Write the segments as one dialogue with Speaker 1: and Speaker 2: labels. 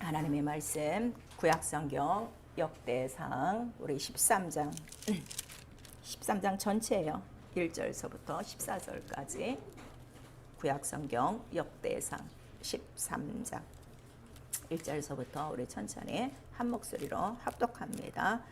Speaker 1: 하나님의 말씀 구약성경 역대상 우리 13장 13장 전체예요. 1절서부터 14절까지 구약성경 역대상 13장 1절서부터 우리 천천히 한 목소리로 합독합니다.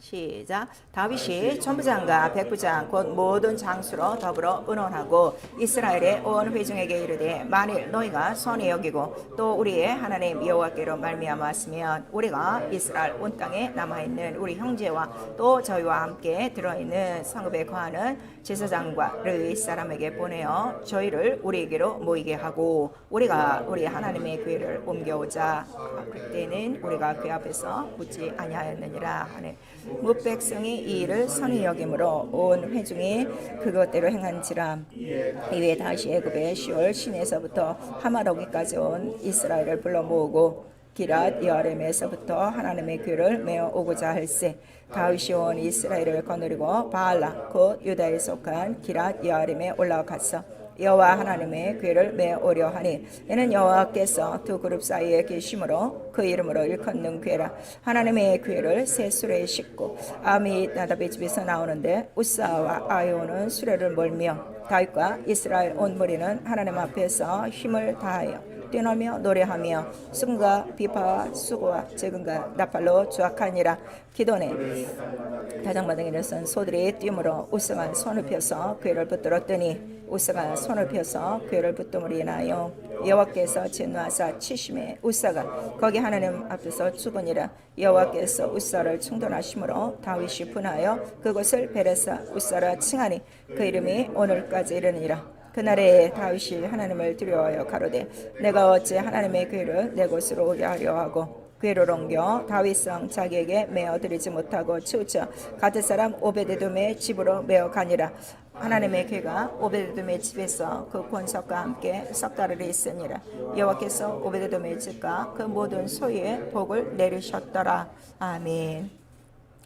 Speaker 1: 시작. 다윗이 천부장과 백부장 곧 모든 장수로 더불어 의논하고 이스라엘의 온 회중에게 이르되 만일 너희가 선히 여기고 또 우리의 하나님 여호와께로 말미암았으면 우리가 이스라엘 온 땅에 남아있는 우리 형제와 또 저희와 함께 들어있는 성읍에 거하는 제사장과 르위 사람에게 보내어 저희를 우리에게로 모이게 하고 우리가 우리 하나님의 교회를 옮겨오자. 그때는 우리가 그 앞에서 묻지 아니하였느니라 하네. 뭇 백성이 이 일을 선히 여김으로 온 회중이 그것대로 행한지라. 이에 다시 애굽의 시올 시내에서부터 하마로기까지 온 이스라엘을 불러 모으고 기랏 여아림에서부터 하나님의 교회를 메어 오고자 할세. 다윗이 온 이스라엘을 거느리고 바알라 곧 유다에 속한 기랏 여아림에 올라갔어. 여호와 하나님의 교회를 메어 오려 하니 이는 여호와께서 두 그룹 사이에 계심으로 그 이름으로 일컫는 교회라. 하나님의 교회를 새 수레에 싣고 아미 나답의 집에서 나오는데 우사와 아이오는 수레를 몰며 다윗과 이스라엘 온 무리는 하나님 앞에서 힘을 다하여 뛰놀며 노래하며 승과 비파와 수고와 재근과 나팔로 주악하니라. 기도네 다장마당에 선 소들이 뛰므로 우스가 손을 펴서 괴를 붙들었더니 우스가 손을 펴서 괴를 붙듦으로 인하여 여호와께서 진노하사 치심에 우사가 거기 하나님 앞에서 죽으니라. 여호와께서 우사를 충돌하심으로 다윗이 분하여 그곳을 베레사 우사라 칭하니 그 이름이 오늘까지 이르니라. 그날에 다윗이 하나님을 두려워하여 가로되 내가 어찌 하나님의 교회를 내 곳으로 오게 하려 하고 괴를 옮겨 다윗성 자기에게 메어 드리지 못하고 치우쳐 가드 사람 오베데돔의 집으로 메어 가니라. 하나님의 교회가 오베데돔의 집에서 그 권석과 함께 석 달을 있으니라. 여호와께서 오베데돔의 집과 그 모든 소유의 복을 내리셨더라. 아멘.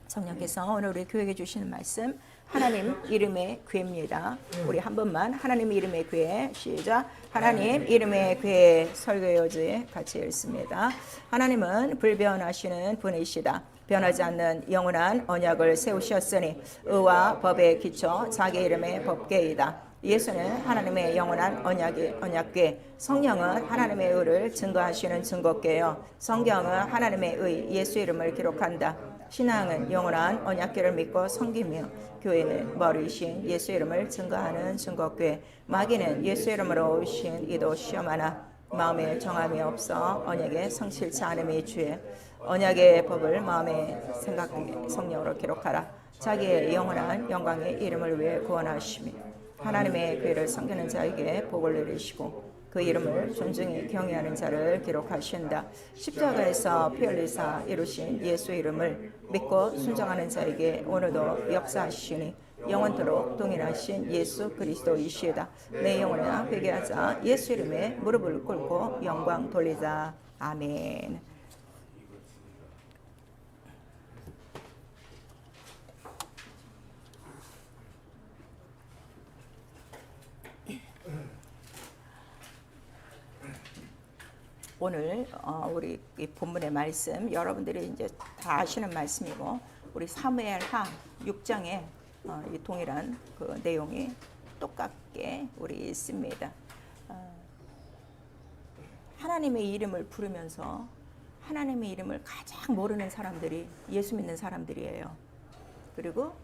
Speaker 1: 성령께서 오늘 우리 교회에 주시는 말씀 하나님 이름의 교회입니다. 우리 한 번만 하나님 이름의 교회 시작. 하나님 이름의 교회 설교요지 같이 읽습니다. 하나님은 불변하시는 분이시다. 변하지 않는 영원한 언약을 세우셨으니 의와 법에 기초 자기 이름의 법궤이다. 예수는 하나님의 영원한 언약궤, 성령은 하나님의 의를 증거하시는 증거궤요. 성경은 하나님의 의 예수 이름을 기록한다. 신앙은 영원한 언약궤를 믿고 섬기며 교회는 머리이신 예수 이름을 증거하는 증거궤. 마귀는 예수 이름으로 오신 이도 시험하나 마음에 정함이 없어 언약에 성실치 않음이 주의. 언약의 법을 마음에 생각하게 성령으로 기록하라. 자기의 영원한 영광의 이름을 위해 구원하시며 하나님의 교회를 섬기는 자에게 복을 내리시고 그 이름을 존중히 경외하는 자를 기록하신다. 십자가에서 피 흘리사 이루신 예수 이름을 믿고 순종하는 자에게 오늘도 역사하시니 영원토록 동일하신 예수 그리스도이시다. 내 영혼아 회개하자. 예수 이름에 무릎을 꿇고 영광 돌리자. 아멘. 오늘 우리 이 본문의 말씀 여러분들이 이제 다 아시는 말씀이고 우리 사무엘하 6장에 이 동일한 그 내용이 똑같게 우리 있습니다. 하나님의 이름을 부르면서 하나님의 이름을 가장 모르는 사람들이 예수 믿는 사람들이에요. 그리고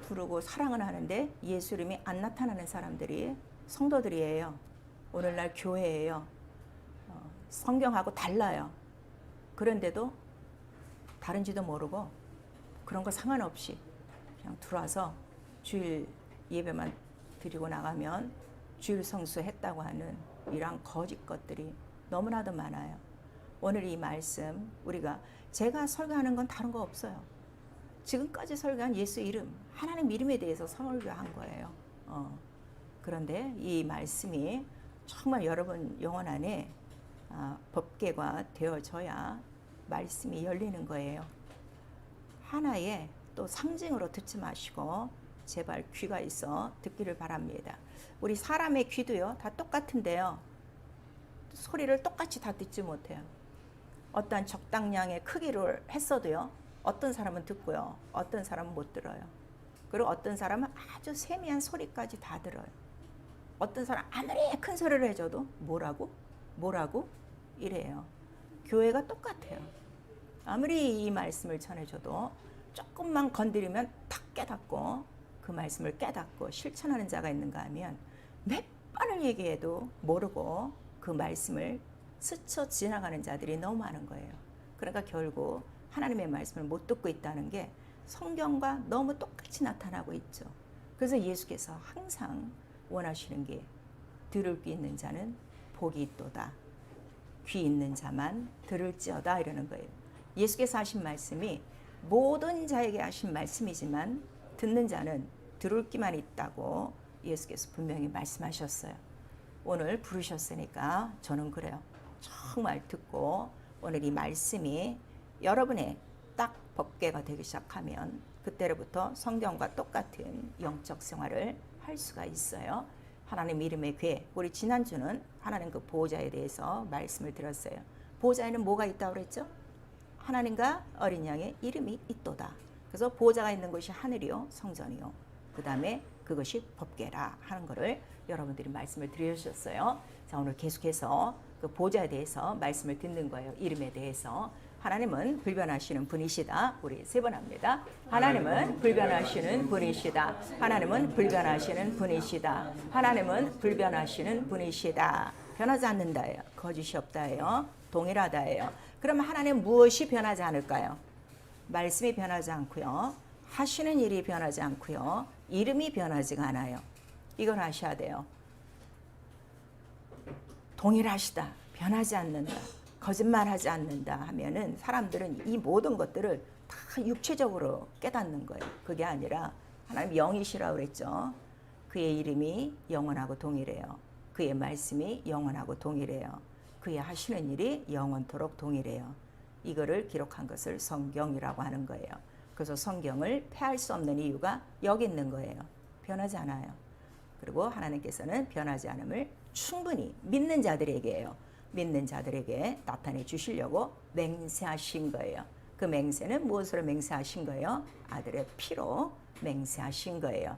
Speaker 1: 부르고 사랑을 하는데 예수 이름이 안 나타나는 사람들이 성도들이에요. 오늘날 교회예요. 성경하고 달라요. 그런데도 다른지도 모르고 그런 거 상관없이 그냥 들어와서 주일 예배만 드리고 나가면 주일 성수했다고 하는 이런 거짓 것들이 너무나도 많아요. 오늘 이 말씀 우리가 제가 설교하는 건 다른 거 없어요. 지금까지 설교한 예수 이름, 하나님 이름에 대해서 설교한 거예요. 그런데 이 말씀이 정말 여러분 영혼 안에 법궤가 되어져야 말씀이 열리는 거예요. 하나의 또 상징으로 듣지 마시고 제발 귀가 있어 듣기를 바랍니다. 우리 사람의 귀도요 다 똑같은데요 소리를 똑같이 다 듣지 못해요. 어떠한 적당량의 크기를 했어도요. 어떤 사람은 듣고요. 어떤 사람은 못 들어요. 그리고 어떤 사람은 아주 세미한 소리까지 다 들어요. 어떤 사람 아무리 큰 소리를 해줘도 뭐라고? 뭐라고? 이래요. 교회가 똑같아요. 아무리 이 말씀을 전해줘도 조금만 건드리면 탁 깨닫고 그 말씀을 깨닫고 실천하는 자가 있는가 하면 몇 번을 얘기해도 모르고 그 말씀을 스쳐 지나가는 자들이 너무 많은 거예요. 그러니까 결국 하나님의 말씀을 못 듣고 있다는 게 성경과 너무 똑같이 나타나고 있죠. 그래서 예수께서 항상 원하시는 게 들을 귀 있는 자는 복이 있도다. 귀 있는 자만 들을지어다 이러는 거예요. 예수께서 하신 말씀이 모든 자에게 하신 말씀이지만 듣는 자는 들을 귀만 있다고 예수께서 분명히 말씀하셨어요. 오늘 부르셨으니까 저는 그래요. 정말 듣고 오늘 이 말씀이 여러분의 딱 법궤가 되기 시작하면 그때로부터 성경과 똑같은 영적 생활을 할 수가 있어요. 하나님 이름의 궤. 우리 지난주는 하나님 그 보호자에 대해서 말씀을 들었어요. 보호자에는 뭐가 있다고 그랬죠? 하나님과 어린 양의 이름이 있도다. 그래서 보호자가 있는 것이 하늘이요 성전이요. 그 다음에 그것이 법궤라 하는 거를 여러분들이 말씀을 드려주셨어요. 자, 오늘 계속해서 그 보호자에 대해서 말씀을 듣는 거예요. 이름에 대해서. 하나님은 불변하시는 분이시다. 우리 세 번 합니다. 하나님은 불변하시는 분이시다. 하나님은 불변하시는 분이시다. 하나님은 불변하시는 분이시다. 변하지 않는다예요. 거짓이 없다예요. 동일하다예요. 그럼 하나님 무엇이 변하지 않을까요? 말씀이 변하지 않고요. 하시는 일이 변하지 않고요. 이름이 변하지가 않아요. 이걸 아셔야 돼요. 동일하시다. 변하지 않는다. 거짓말하지 않는다 하면은 사람들은 이 모든 것들을 다 육체적으로 깨닫는 거예요. 그게 아니라 하나님 영이시라고 그랬죠. 그의 이름이 영원하고 동일해요. 그의 말씀이 영원하고 동일해요. 그의 하시는 일이 영원토록 동일해요. 이거를 기록한 것을 성경이라고 하는 거예요. 그래서 성경을 폐할 수 없는 이유가 여기 있는 거예요. 변하지 않아요. 그리고 하나님께서는 변하지 않음을 충분히 믿는 자들에게요. 믿는 자들에게 나타내 주시려고 맹세하신 거예요. 그 맹세는 무엇으로 맹세하신 거예요? 아들의 피로 맹세하신 거예요.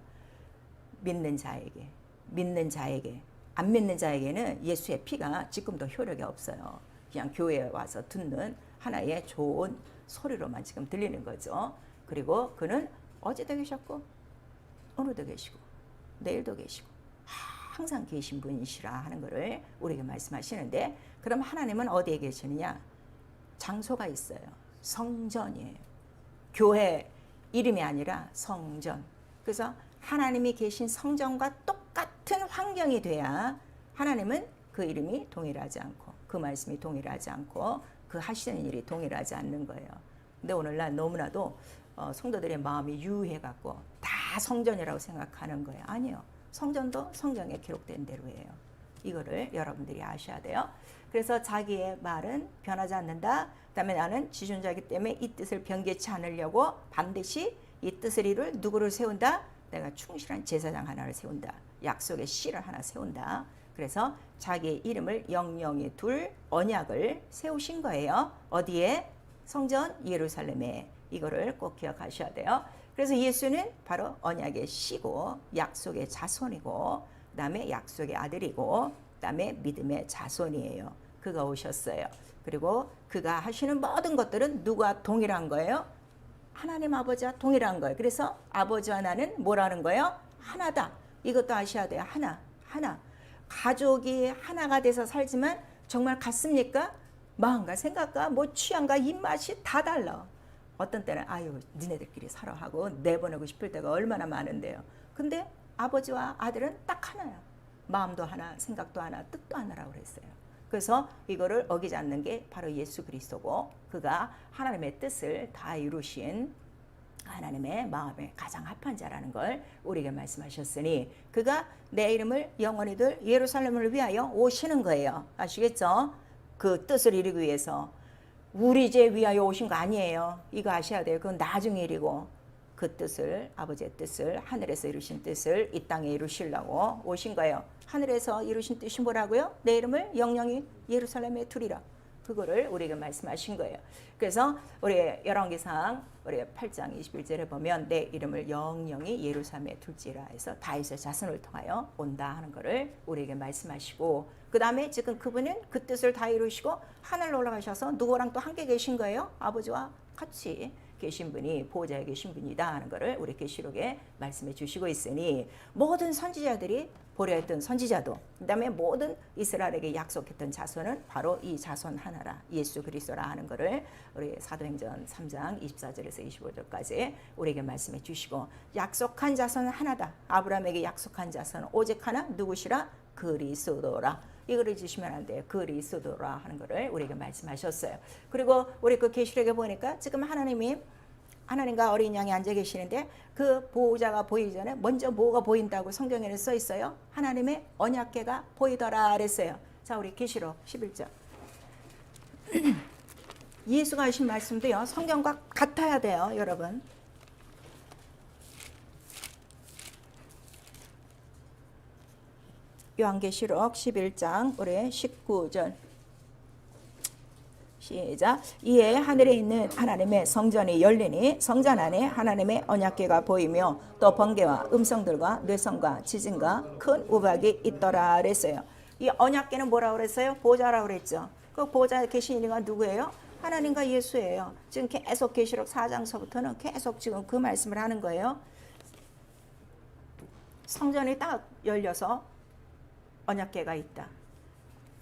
Speaker 1: 믿는 자에게, 안 믿는 자에게는 예수의 피가 지금도 효력이 없어요. 그냥 교회에 와서 듣는 하나의 좋은 소리로만 지금 들리는 거죠. 그리고 그는 어제도 계셨고 오늘도 계시고 내일도 계시고 항상 계신 분이시라 하는 것을 우리에게 말씀하시는데, 그럼 하나님은 어디에 계시느냐? 장소가 있어요. 성전이에요. 교회 이름이 아니라 성전. 그래서 하나님이 계신 성전과 똑같은 환경이 돼야 하나님은 그 이름이 동일하지 않고 그 말씀이 동일하지 않고 그 하시는 일이 동일하지 않는 거예요. 근데 오늘날 너무나도 성도들의 마음이 유해갖고 다 성전이라고 생각하는 거예요. 아니요. 성전도 성경에 기록된 대로예요. 이거를 여러분들이 아셔야 돼요. 그래서 자기의 말은 변하지 않는다. 그다음에 나는 지존자이기 때문에 이 뜻을 변개치 않으려고 반드시 이 뜻을 이룰 누구를 세운다? 내가 충실한 제사장 하나를 세운다. 약속의 씨를 하나 세운다. 그래서 자기의 이름을 영영히 둘 언약을 세우신 거예요. 어디에? 성전 예루살렘에. 이거를 꼭 기억하셔야 돼요. 그래서 예수는 바로 언약의 씨고 약속의 자손이고 그다음에 약속의 아들이고 그다음에 믿음의 자손이에요. 그가 오셨어요. 그리고 그가 하시는 모든 것들은 누가 동일한 거예요? 하나님 아버지와 동일한 거예요. 그래서 아버지와 나는 뭐라는 거예요? 하나다. 이것도 아셔야 돼요. 하나. 가족이 하나가 돼서 살지만 정말 같습니까? 마음과 생각과 뭐 취향과 입맛이 다 달라. 어떤 때는 아유 니네들끼리 살아 하고 내보내고 싶을 때가 얼마나 많은데요. 근데 아버지와 아들은 딱 하나야. 마음도 하나, 생각도 하나, 뜻도 하나라고 그랬어요. 그래서 이거를 어기지 않는 게 바로 예수 그리스도고 그가 하나님의 뜻을 다 이루신 하나님의 마음에 가장 합한 자라는 걸 우리에게 말씀하셨으니 그가 내 이름을 영원히 둘 예루살렘을 위하여 오시는 거예요. 아시겠죠? 그 뜻을 이루기 위해서. 우리 죄 위하여 오신 거 아니에요. 이거 아셔야 돼요. 그건 나중 일이고 그 뜻을 아버지의 뜻을 하늘에서 이루신 뜻을 이 땅에 이루시려고 오신 거예요. 하늘에서 이루신 뜻이 뭐라고요? 내 이름을 영영히 예루살렘에 두리라. 그거를 우리에게 말씀하신 거예요. 그래서 우리 열왕기상 우리 8장 21절에 보면 내 이름을 영영이 예루살렘에 둘지라 해서 다윗의 자손을 통하여 온다 하는 거를 우리에게 말씀하시고, 그 다음에 지금 그분은 그 뜻을 다 이루시고 하늘로 올라가셔서 누구랑 또 함께 계신 거예요? 아버지와 같이 계신 분이 보호자에 계신 분이다 하는 것을 우리 계시록에 말씀해 주시고 있으니, 모든 선지자들이 보려했던 선지자도, 그 다음에 모든 이스라엘에게 약속했던 자손은 바로 이 자손 하나라, 예수 그리스도라 하는 것을 우리 사도행전 3장 24절에서 25절까지 우리에게 말씀해 주시고, 약속한 자손은 하나다. 아브라함에게 약속한 자손은 오직 하나, 누구시라? 그리스도라. 이거를 주시면 안 돼요. 그리스도라 하는 것을 우리에게 말씀하셨어요. 그리고 우리 그 계시록에 보니까 지금 하나님과 어린 양이 앉아 계시는데 그 보호자가 보이기 전에 먼저 뭐가 보인다고 성경에는 써 있어요? 하나님의 언약궤가 보이더라 그랬어요. 자, 우리 계시록 11절. 예수가 하신 말씀도요, 성경과 같아야 돼요, 여러분. 요한계시록 11장 우리 19절 시작. 이에 하늘에 있는 하나님의 성전이 열리니 성전 안에 하나님의 언약궤가 보이며 또 번개와 음성들과 뇌성과 지진과 큰 우박이 있더라 그랬어요. 이 언약궤는 뭐라고 그랬어요? 보좌라고 그랬죠. 그 보좌에 계신 이가 누구예요? 하나님과 예수예요. 지금 계속 계시록 4장서부터는 계속 지금 그 말씀을 하는 거예요. 성전이 딱 열려서 언약궤가 있다.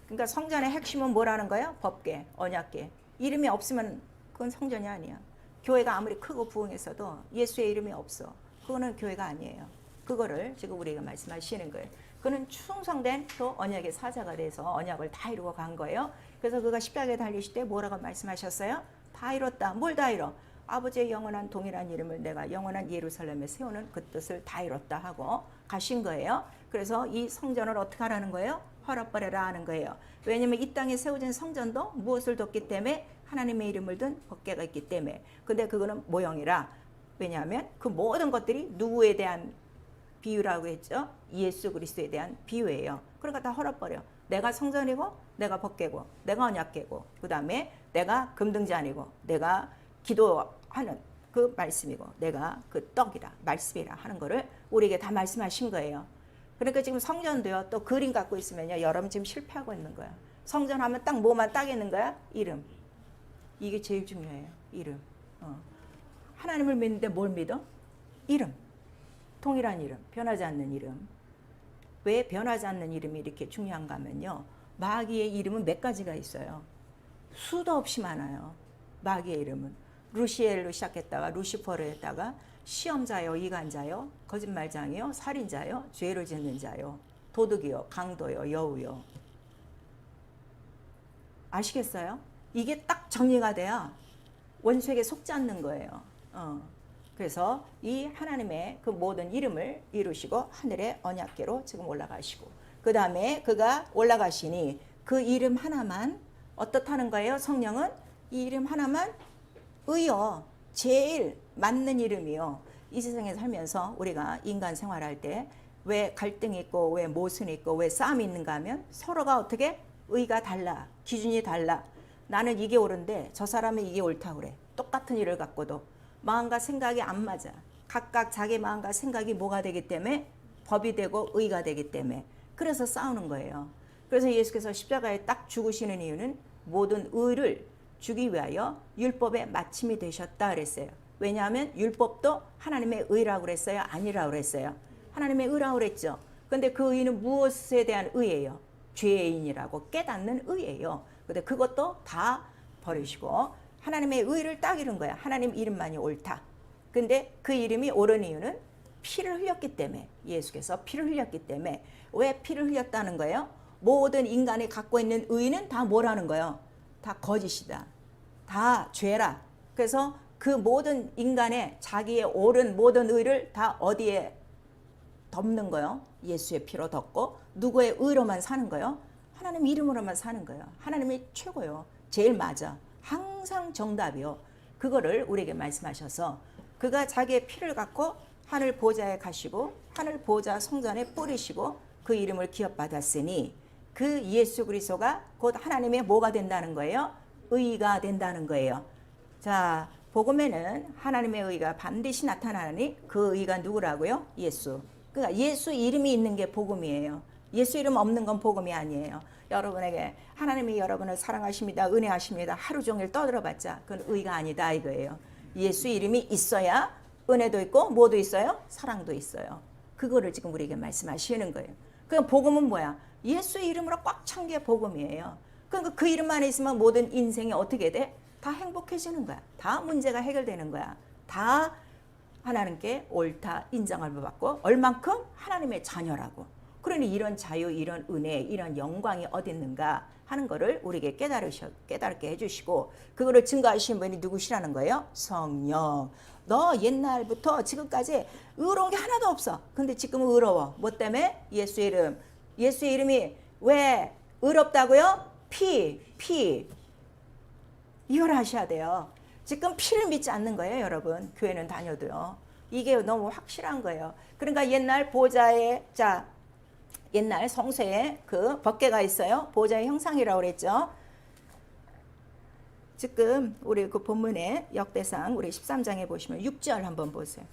Speaker 1: 그러니까 성전의 핵심은 뭐라는 거예요? 법궤, 언약궤. 이름이 없으면 그건 성전이 아니야. 교회가 아무리 크고 부흥했어도 예수의 이름이 없어. 그거는 교회가 아니에요. 그거를 지금 우리가 말씀하시는 거예요. 그는 충성된 또 언약의 사자가 돼서 언약을 다 이루고 간 거예요. 그래서 그가 십자가에 달리실 때 뭐라고 말씀하셨어요? 다 이뤘다. 뭘 다 이뤄? 아버지의 영원한 동일한 이름을 내가 영원한 예루살렘에 세우는 그 뜻을 다 이뤘다 하고 가신 거예요. 그래서 이 성전을 어떻게 하라는 거예요? 헐어버려라 하는 거예요. 왜냐하면 이 땅에 세워진 성전도 무엇을 뒀기 때문에? 하나님의 이름을 둔 법궤가 있기 때문에. 근데 그거는 모형이라. 왜냐하면 그 모든 것들이 누구에 대한 비유라고 했죠? 예수 그리스도에 대한 비유예요. 그러니까 다 헐어버려. 내가 성전이고 내가 법궤고 내가 언약궤고 그 다음에 내가 금등잔이고 내가 기도하는 그 말씀이고 내가 그 떡이라 말씀이라 하는 거를 우리에게 다 말씀하신 거예요. 그러니까 지금 성전도요, 또 그림 갖고 있으면요, 여러분 지금 실패하고 있는 거야. 성전 하면 딱 뭐만 딱 있는 거야? 이름. 이게 제일 중요해요. 이름. 하나님을 믿는데 뭘 믿어? 이름. 동일한 이름. 변하지 않는 이름. 왜 변하지 않는 이름이 이렇게 중요한가 하면요, 마귀의 이름은 몇 가지가 있어요. 수도 없이 많아요. 마귀의 이름은. 루시엘로 시작했다가 루시퍼로 했다가 시험자요, 이간자요, 거짓말장이요, 살인자요, 죄를 짓는 자요, 도둑이요, 강도요, 여우요. 아시겠어요? 이게 딱 정리가 돼야 원수에게 속지 않는 거예요. 그래서 이 하나님의 그 모든 이름을 이루시고 하늘의 언약궤로 지금 올라가시고, 그 다음에 그가 올라가시니 그 이름 하나만 어떻다는 거예요? 성령은 이 이름 하나만 의요, 제일 맞는 이름이요. 이 세상에 살면서 우리가 인간 생활할 때 왜 갈등이 있고 왜 모순이 있고 왜 싸움이 있는가 하면 서로가 어떻게 의가 달라, 기준이 달라. 나는 이게 옳은데 저 사람은 이게 옳다고 그래. 똑같은 일을 갖고도 마음과 생각이 안 맞아. 각각 자기 마음과 생각이 뭐가 되기 때문에? 법이 되고 의가 되기 때문에. 그래서 싸우는 거예요. 그래서 예수께서 십자가에 딱 죽으시는 이유는 모든 의를 주기 위하여 율법의 마침이 되셨다 그랬어요. 왜냐하면 율법도 하나님의 의라고 그랬어요? 아니라고 그랬어요? 하나님의 의라고 그랬죠. 근데 그 의는 무엇에 대한 의예요? 죄인이라고 깨닫는 의예요. 근데 그것도 다 버리시고 하나님의 의를 딱 이룬 거야. 하나님 이름만이 옳다. 근데 그 이름이 옳은 이유는 피를 흘렸기 때문에, 예수께서 피를 흘렸기 때문에. 왜 피를 흘렸다는 거예요? 모든 인간이 갖고 있는 의는 다 뭐라는 거예요? 다 거짓이다. 다 죄라. 그래서 그 모든 인간의 자기의 옳은 모든 의를 다 어디에 덮는 거예요? 예수의 피로 덮고 누구의 의로만 사는 거예요? 하나님 이름으로만 사는 거예요. 하나님이 최고요. 제일 맞아. 항상 정답이요. 그거를 우리에게 말씀하셔서 그가 자기의 피를 갖고 하늘 보좌에 가시고 하늘 보좌 성전에 뿌리시고 그 이름을 기업받았으니 그 예수 그리스도가 곧 하나님의 뭐가 된다는 거예요? 의가 된다는 거예요. 자, 복음에는 하나님의 의가 반드시 나타나니 그 의가 누구라고요? 예수. 그러니까 예수 이름이 있는 게 복음이에요. 예수 이름 없는 건 복음이 아니에요. 여러분에게 하나님이 여러분을 사랑하십니다, 은혜하십니다 하루 종일 떠들어봤자 그건 의가 아니다 이거예요. 예수 이름이 있어야 은혜도 있고 뭐도 있어요? 사랑도 있어요. 그거를 지금 우리에게 말씀하시는 거예요. 그럼 복음은 뭐야? 예수 이름으로 꽉 찬 게 복음이에요. 그러니까 그 이름 안에 있으면 모든 인생이 어떻게 돼? 다 행복해지는 거야. 다 문제가 해결되는 거야. 다 하나님께 옳다 인정을 받고 얼만큼 하나님의 자녀라고. 그러니 이런 자유, 이런 은혜, 이런 영광이 어디 있는가 하는 거를 우리에게 깨닫게 해주시고, 그거를 증거하신 분이 누구시라는 거예요? 성령. 너 옛날부터 지금까지 의로운 게 하나도 없어. 근데 지금은 의로워. 뭐 때문에? 예수 이름. 예수의 이름이 왜 의롭다고요? 피. 이걸 하셔야 돼요. 지금 피를 믿지 않는 거예요, 여러분. 교회는 다녀도요. 이게 너무 확실한 거예요. 그러니까 옛날 보좌에, 자, 옛날 성소에 그 법궤가 있어요. 보좌의 형상이라고 그랬죠. 지금 우리 그 본문의 역대상 우리 13장에 보시면 6절 한번 보세요.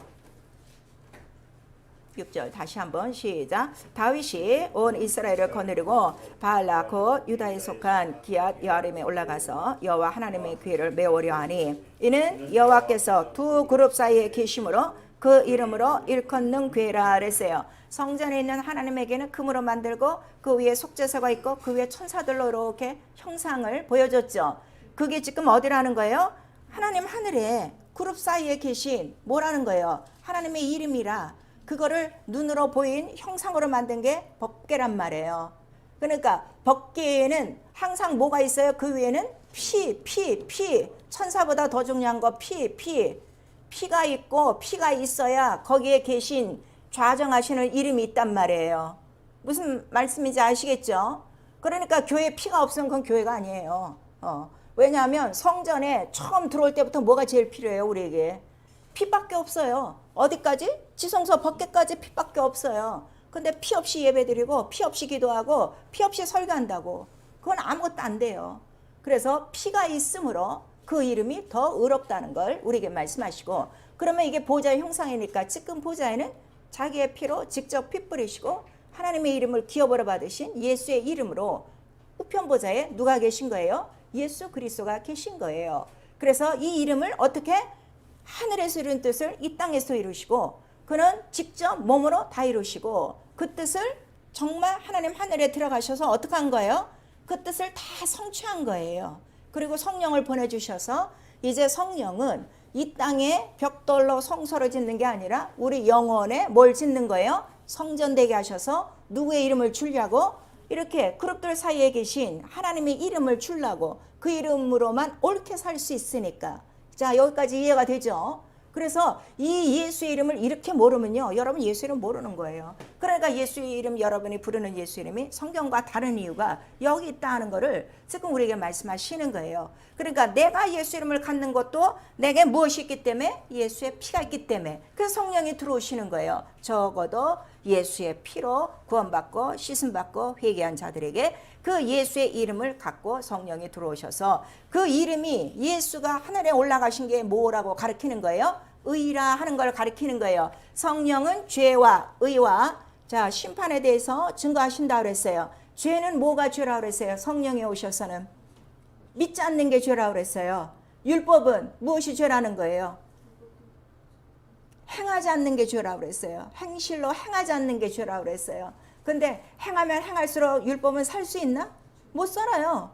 Speaker 1: 6절 다시 한번 시작. 다윗이 온 이스라엘을 거느리고 바알라 곧 유다에 속한 기앗 여아림에 올라가서 여호와 하나님의 귀를 메우려 하니 이는 여호와께서 두 그룹 사이에 계심으로 그 이름으로 일컫는 괴라 그랬어요. 성전에 있는 하나님에게는 금으로 만들고 그 위에 속죄소가 있고 그 위에 천사들로 이렇게 형상을 보여줬죠. 그게 지금 어디라는 거예요? 하나님 하늘에 그룹 사이에 계신 뭐라는 거예요? 하나님의 이름이라. 그거를 눈으로 보인 형상으로 만든 게 법궤란 말이에요. 그러니까 법궤에는 항상 뭐가 있어요? 그 위에는 피. 천사보다 더 중요한 거 피가 있고 피가 있어야 거기에 계신 좌정하시는 이름이 있단 말이에요. 무슨 말씀인지 아시겠죠? 그러니까 교회에 피가 없으면 그건 교회가 아니에요. 왜냐하면 성전에 처음 들어올 때부터 뭐가 제일 필요해요? 우리에게 피밖에 없어요. 어디까지? 지성소 법궤까지 피밖에 없어요. 근데 피 없이 예배드리고 피 없이 기도하고 피 없이 설교한다고 그건 아무것도 안 돼요. 그래서 피가 있으므로 그 이름이 더 의롭다는 걸 우리에게 말씀하시고, 그러면 이게 보좌의 형상이니까 지금 보좌에는 자기의 피로 직접 피 뿌리시고 하나님의 이름을 기업으로 받으신 예수의 이름으로 우편 보좌에 누가 계신 거예요? 예수 그리스도가 계신 거예요. 그래서 이 이름을 어떻게 하늘에서 이룬 뜻을 이 땅에서 이루시고 그는 직접 몸으로 다 이루시고 그 뜻을 정말 하나님 하늘에 들어가셔서 어떻게 한 거예요? 그 뜻을 다 성취한 거예요. 그리고 성령을 보내주셔서 이제 성령은 이 땅에 벽돌로 성소를 짓는 게 아니라 우리 영혼에 뭘 짓는 거예요? 성전 되게 하셔서 누구의 이름을 주려고? 이렇게 그룹들 사이에 계신 하나님의 이름을 주려고. 그 이름으로만 옳게 살 수 있으니까. 자, 여기까지 이해가 되죠? 그래서 이 예수의 이름을 이렇게 모르면요, 여러분 예수 이름 모르는 거예요. 그러니까 예수의 이름, 여러분이 부르는 예수 이름이 성경과 다른 이유가 여기 있다는 거를 지금 우리에게 말씀하시는 거예요. 그러니까 내가 예수 이름을 갖는 것도 내게 무엇이 있기 때문에? 예수의 피가 있기 때문에. 그래서 성령이 들어오시는 거예요. 적어도 예수의 피로 구원받고 씻음받고 회개한 자들에게 그 예수의 이름을 갖고 성령이 들어오셔서 그 이름이 예수가 하늘에 올라가신 게 뭐라고 가르치는 거예요? 의라 하는 걸 가르치는 거예요. 성령은 죄와 의와 자 심판에 대해서 증거하신다 그랬어요. 죄는 뭐가 죄라고 그랬어요? 성령이 오셔서는 믿지 않는 게 죄라고 그랬어요. 율법은 무엇이 죄라는 거예요? 행하지 않는 게 죄라고 그랬어요. 행실로 행하지 않는 게 죄라고 그랬어요. 근데 행하면 행할수록 율법은 살 수 있나? 못 살아요.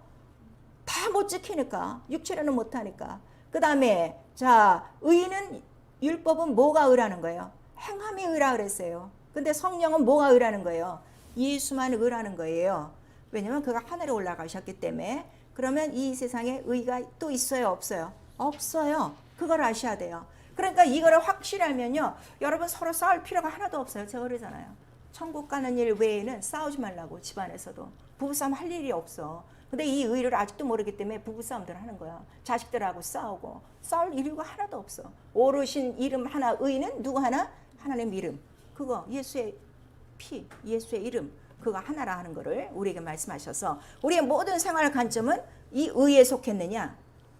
Speaker 1: 다 못 지키니까. 육체로는 못하니까. 그 다음에 자 의는 율법은 뭐가 의라는 거예요? 행함이 의라 그랬어요. 근데 성령은 뭐가 의라는 거예요? 예수만 의라는 거예요. 왜냐면 그가 하늘에 올라가셨기 때문에. 그러면 이 세상에 의가 또 있어요? 없어요? 없어요. 그걸 아셔야 돼요. 그러니까 이거를 확실히 알면요, 여러분 서로 싸울 필요가 하나도 없어요. 제가 그러잖아요. 천국 가는 일 외에는 싸우지 말라고. 집안에서도 부부싸움 할 일이 없어. 근데 이 의를 아직도 모르기 때문에 부부싸움들 하는 거야. 자식들하고 싸우고. 싸울 이유가 하나도 없어. 오르신 이름 하나, 의는 누구 하나? 하나님 이름. 그거 예수의 피, 예수의 이름. 그가 하나라 하는 것을 우리에게 말씀하셔서 우리의 모든 생활 관점은 이 의에 속했느냐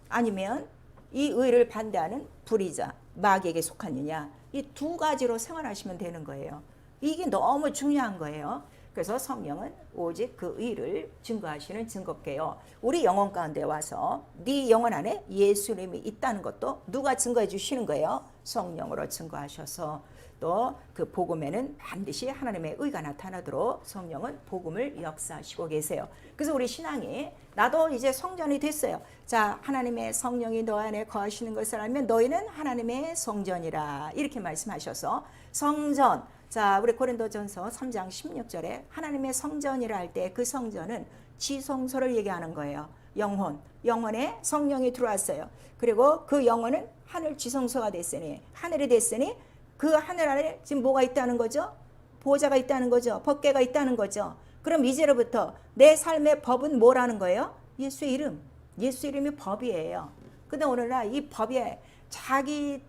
Speaker 1: 아니면 이 의를 반대하는 불의자 마귀에게 속하느냐, 이 두 가지로 생활하시면 되는 거예요. 이게 너무 중요한 거예요. 그래서 성령은 오직 그 의를 증거하시는 증거께요. 우리 영혼 가운데 와서 네 영혼 안에 예수님이 있다는 것도 누가 증거해 주시는 거예요? 성령으로 증거하셔서 또 그 복음에는 반드시 하나님의 의가 나타나도록 성령은 복음을 역사하시고 계세요. 그래서 우리 신앙이 나도 이제 성전이 됐어요. 자, 하나님의 성령이 너 안에 거하시는 것을 알면 너희는 하나님의 성전이라 이렇게 말씀하셔서 성전, 자, 우리 고린도전서 3장 16절에 하나님의 성전이라 할 때 그 성전은 지성소를 얘기하는 거예요. 영혼에 성령이 들어왔어요. 그리고 그 영혼은 하늘 지성소가 됐으니, 하늘이 됐으니 그 하늘 안에 지금 뭐가 있다는 거죠? 보좌가 있다는 거죠. 법궤가 있다는 거죠. 그럼 이제로부터 내 삶의 법은 뭐라는 거예요? 예수의 이름. 예수 이름이 법이에요. 근데 오늘날 이 법이 자기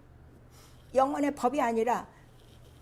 Speaker 1: 영혼의 법이 아니라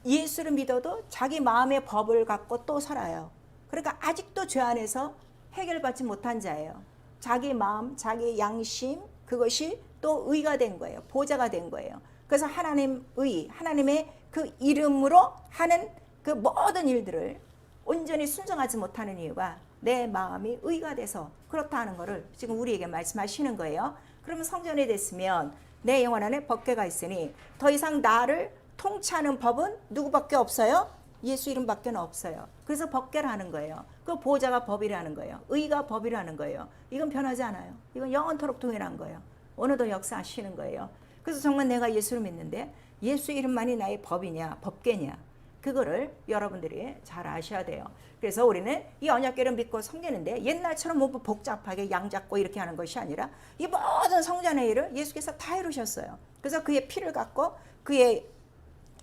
Speaker 1: 예수를 믿어도 자기 마음의 법을 갖고 또 살아요. 그러니까 아직도 죄 안에서 해결받지 못한 자예요. 자기 마음, 자기 양심, 그것이 또 의가 된 거예요. 보좌가 된 거예요. 그래서 하나님의 그 이름으로 하는 그 모든 일들을 온전히 순종하지 못하는 이유가 내 마음이 의가 돼서 그렇다는 것을 지금 우리에게 말씀하시는 거예요. 그러면 성전이 됐으면 내 영혼 안에 법궤가 있으니 더 이상 나를 통치하는 법은 누구밖에 없어요? 예수 이름밖에 없어요. 그래서 법궤라는 거예요. 그 보좌가 법이라는 거예요. 의가 법이라는 거예요. 이건 변하지 않아요. 이건 영원토록 동일한 거예요. 오늘도 역사하시는 거예요. 그래서 정말 내가 예수를 믿는데 예수 이름만이 나의 법이냐 법궤냐, 그거를 여러분들이 잘 아셔야 돼요. 그래서 우리는 이 언약궤를 믿고 섬기는데 옛날처럼 뭐 복잡하게 양 잡고 이렇게 하는 것이 아니라 이 모든 성전의 일을 예수께서 다 이루셨어요. 그래서 그의 피를 갖고 그의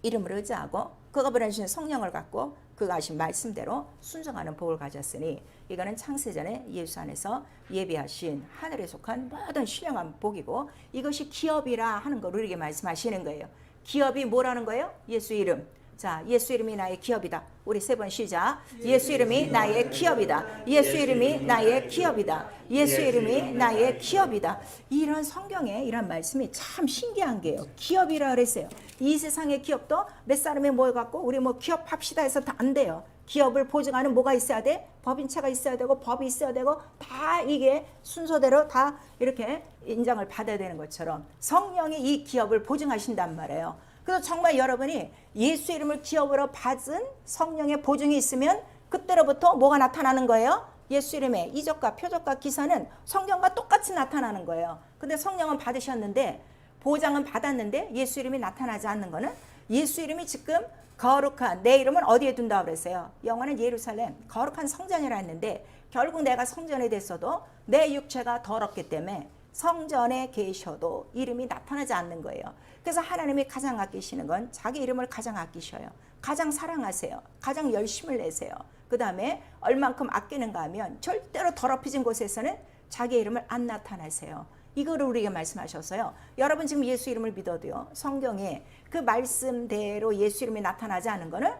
Speaker 1: 이름을 의지하고 그가 보내주신 성령을 갖고 그가 하신 말씀대로 순종하는 복을 가졌으니 이거는 창세전에 예수 안에서 예비하신 하늘에 속한 모든 신령한 복이고 이것이 기업이라 하는 걸 우리에게 말씀하시는 거예요. 기업이 뭐라는 거예요? 예수 이름. 자, 예수 이름이 나의 기업이다. 우리 세 번 시작. 예수 이름이 나의 기업이다. 예수 이름이 나의 기업이다. 예수 이름이 나의 기업이다. 이런 성경에 이런 말씀이 참 신기한 게요. 기업이라 그랬어요. 이 세상의 기업도 몇 사람이 모여갖고 우리 뭐 기업합시다 해서 다 안 돼요. 기업을 보증하는 뭐가 있어야 돼? 법인차가 있어야 되고 법이 있어야 되고 다 이게 순서대로 다 이렇게 인정을 받아야 되는 것처럼 성령이 이 기업을 보증하신단 말이에요. 그래서 정말 여러분이 예수 이름을 기업으로 받은 성령의 보증이 있으면 그때로부터 뭐가 나타나는 거예요? 예수 이름의 이적과 표적과 기사는 성경과 똑같이 나타나는 거예요. 근데 성령은 받으셨는데 보장은 받았는데 예수 이름이 나타나지 않는 거는 예수 이름이 지금 거룩한 내 이름은 어디에 둔다고 그랬어요? 영어는 예루살렘 거룩한 성전이라 했는데 결국 내가 성전에 됐어도 내 육체가 더럽기 때문에 성전에 계셔도 이름이 나타나지 않는 거예요. 그래서 하나님이 가장 아끼시는 건 자기 이름을 가장 아끼셔요. 가장 사랑하세요. 가장 열심을 내세요. 그 다음에 얼만큼 아끼는가 하면 절대로 더럽혀진 곳에서는 자기 이름을 안 나타내세요. 이거를 우리에게 말씀하셨어요. 여러분 지금 예수 이름을 믿어도요. 성경에 그 말씀대로 예수 이름이 나타나지 않은 거는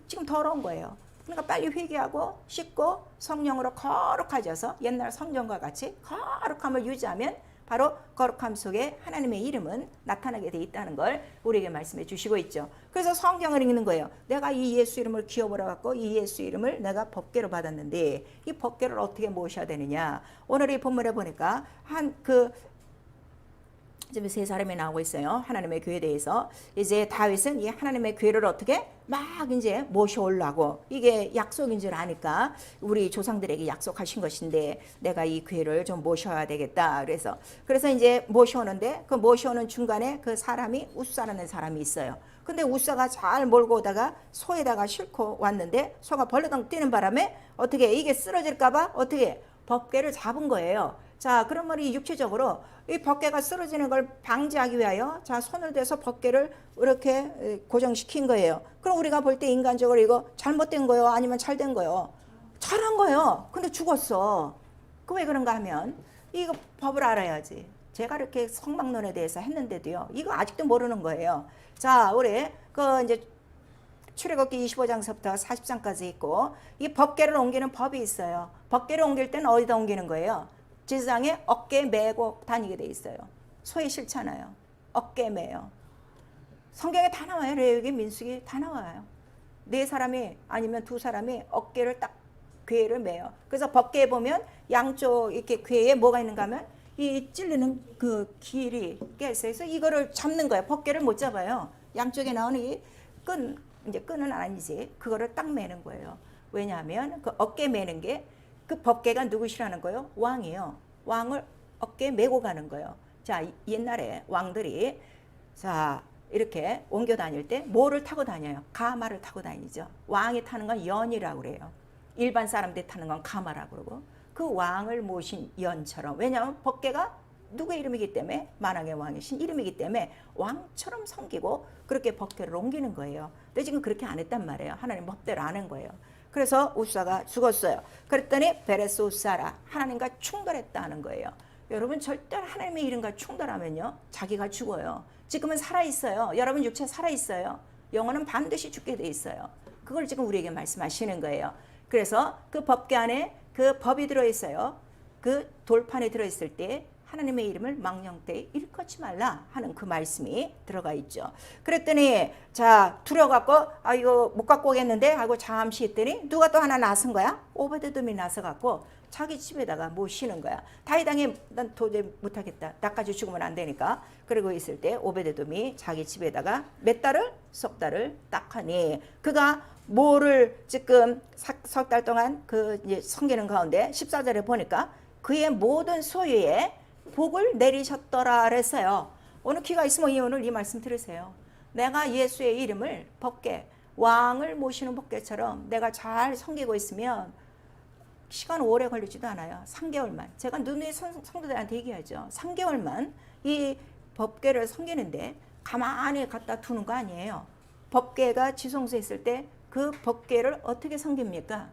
Speaker 1: 지금 더러운 거예요. 그러니까 빨리 회개하고 씻고 성령으로 거룩해져서 옛날 성전과 같이 거룩함을 유지하면 바로 거룩함 속에 하나님의 이름은 나타나게 돼 있다는 걸 우리에게 말씀해 주시고 있죠. 그래서 성경을 읽는 거예요. 내가 이 예수 이름을 기업으로 갖고 이 예수 이름을 내가 법궤로 받았는데 이 법궤를 어떻게 모셔야 되느냐. 오늘 이 본문에 보니까 지금 세 사람이 나오고 있어요. 하나님의 교회에 대해서. 이제 다윗은 이 하나님의 교회를 어떻게 막 이제 모셔오려고, 이게 약속인 줄 아니까 우리 조상들에게 약속하신 것인데 내가 이 교회를 좀 모셔야 되겠다. 그래서 이제 모셔오는데 그 모셔오는 중간에 그 사람이 우사라는 사람이 있어요. 근데 우사가 잘 몰고 오다가 소에다가 싣고 왔는데 소가 벌러덩 뛰는 바람에 어떻게 이게 쓰러질까봐 어떻게 법궤를 잡은 거예요. 자, 그러면 이 육체적으로 이 법궤가 쓰러지는 걸 방지하기 위하여 자, 손을 대서 법궤를 이렇게 고정시킨 거예요. 그럼 우리가 볼 때 인간적으로 이거 잘못된 거요? 아니면 잘된 거요? 잘한 거요. 근데 죽었어. 그 왜 그런가 하면 이거 법을 알아야지. 제가 이렇게 성막론에 대해서 했는데도요. 이거 아직도 모르는 거예요. 자, 우리 이제 출애굽기 25장서부터 40장까지 있고 이 법궤를 옮기는 법이 있어요. 법궤를 옮길 때는 어디다 옮기는 거예요? 제사장의 어깨에 메고 다니게 돼 있어요. 소위 싫잖아요. 어깨에 메요. 성경에 다 나와요. 레위기, 민수기 다 나와요. 네 사람이 아니면 두 사람이 어깨를 딱 궤를 메요. 그래서 법궤에 보면 양쪽 이렇게 궤에 뭐가 있는가 하면 이 찔리는 그 길이 꽤 있어요. 그래서 이거를 잡는 거예요. 법궤를 못 잡아요. 양쪽에 나오는 이 끈, 이제 끈은 아니지. 그거를 딱 매는 거예요. 왜냐하면 그 어깨 매는 게 그 법궤가 누구시라는 거예요? 왕이요. 왕을 어깨에 메고 가는 거예요. 자, 옛날에 왕들이 자 이렇게 옮겨 다닐 때 뭐를 타고 다녀요? 가마를 타고 다니죠. 왕이 타는 건 연이라고 그래요. 일반 사람들이 타는 건 가마라고 그러고 그 왕을 모신 연처럼 왜냐하면 법궤가 누구의 이름이기 때문에 만왕의 왕이신 이름이기 때문에 왕처럼 섬기고 그렇게 법궤를 옮기는 거예요. 근데 지금 그렇게 안 했단 말이에요. 하나님 법대로 안 한 거예요. 그래서 우사가 죽었어요. 그랬더니 베레스 우사라 하나님과 충돌했다는 거예요. 여러분 절대 하나님의 이름과 충돌하면요 자기가 죽어요. 지금은 살아있어요. 여러분 육체 살아있어요. 영혼은 반드시 죽게 돼 있어요. 그걸 지금 우리에게 말씀하시는 거예요. 그래서 그 법궤 안에 그 법이 들어있어요. 그 돌판에 들어있을 때 하나님의 이름을 망령 때 일컫지 말라 하는 그 말씀이 들어가 있죠. 그랬더니 자 두려워갖고 아 이거 못 갖고 오겠는데 하고 잠시 있더니 누가 또 하나 나선 거야? 오베데돔이 나서갖고 자기 집에다가 모시는 거야. 다윗왕이 난 도저히 못하겠다. 나까지 죽으면 안 되니까. 그러고 있을 때 오베데돔이 자기 집에다가 몇 달을? 석 달을 딱 하니 그가 뭐를 지금 석 달 동안 그 이제 섬기는 가운데 14절에 보니까 그의 모든 소유에 복을 내리셨더라 그랬어요. 오늘 귀가 있으면 오늘 이 말씀 들으세요. 내가 예수의 이름을 법궤 왕을 모시는 법궤처럼 내가 잘 섬기고 있으면 시간 오래 걸리지도 않아요. 3개월만. 제가 누누이 성도들한테 얘기하죠. 3개월만 이 법궤를 섬기는데 가만히 갖다 두는 거 아니에요. 법궤가 지성소에 있을 때 그 법궤를 어떻게 섬깁니까?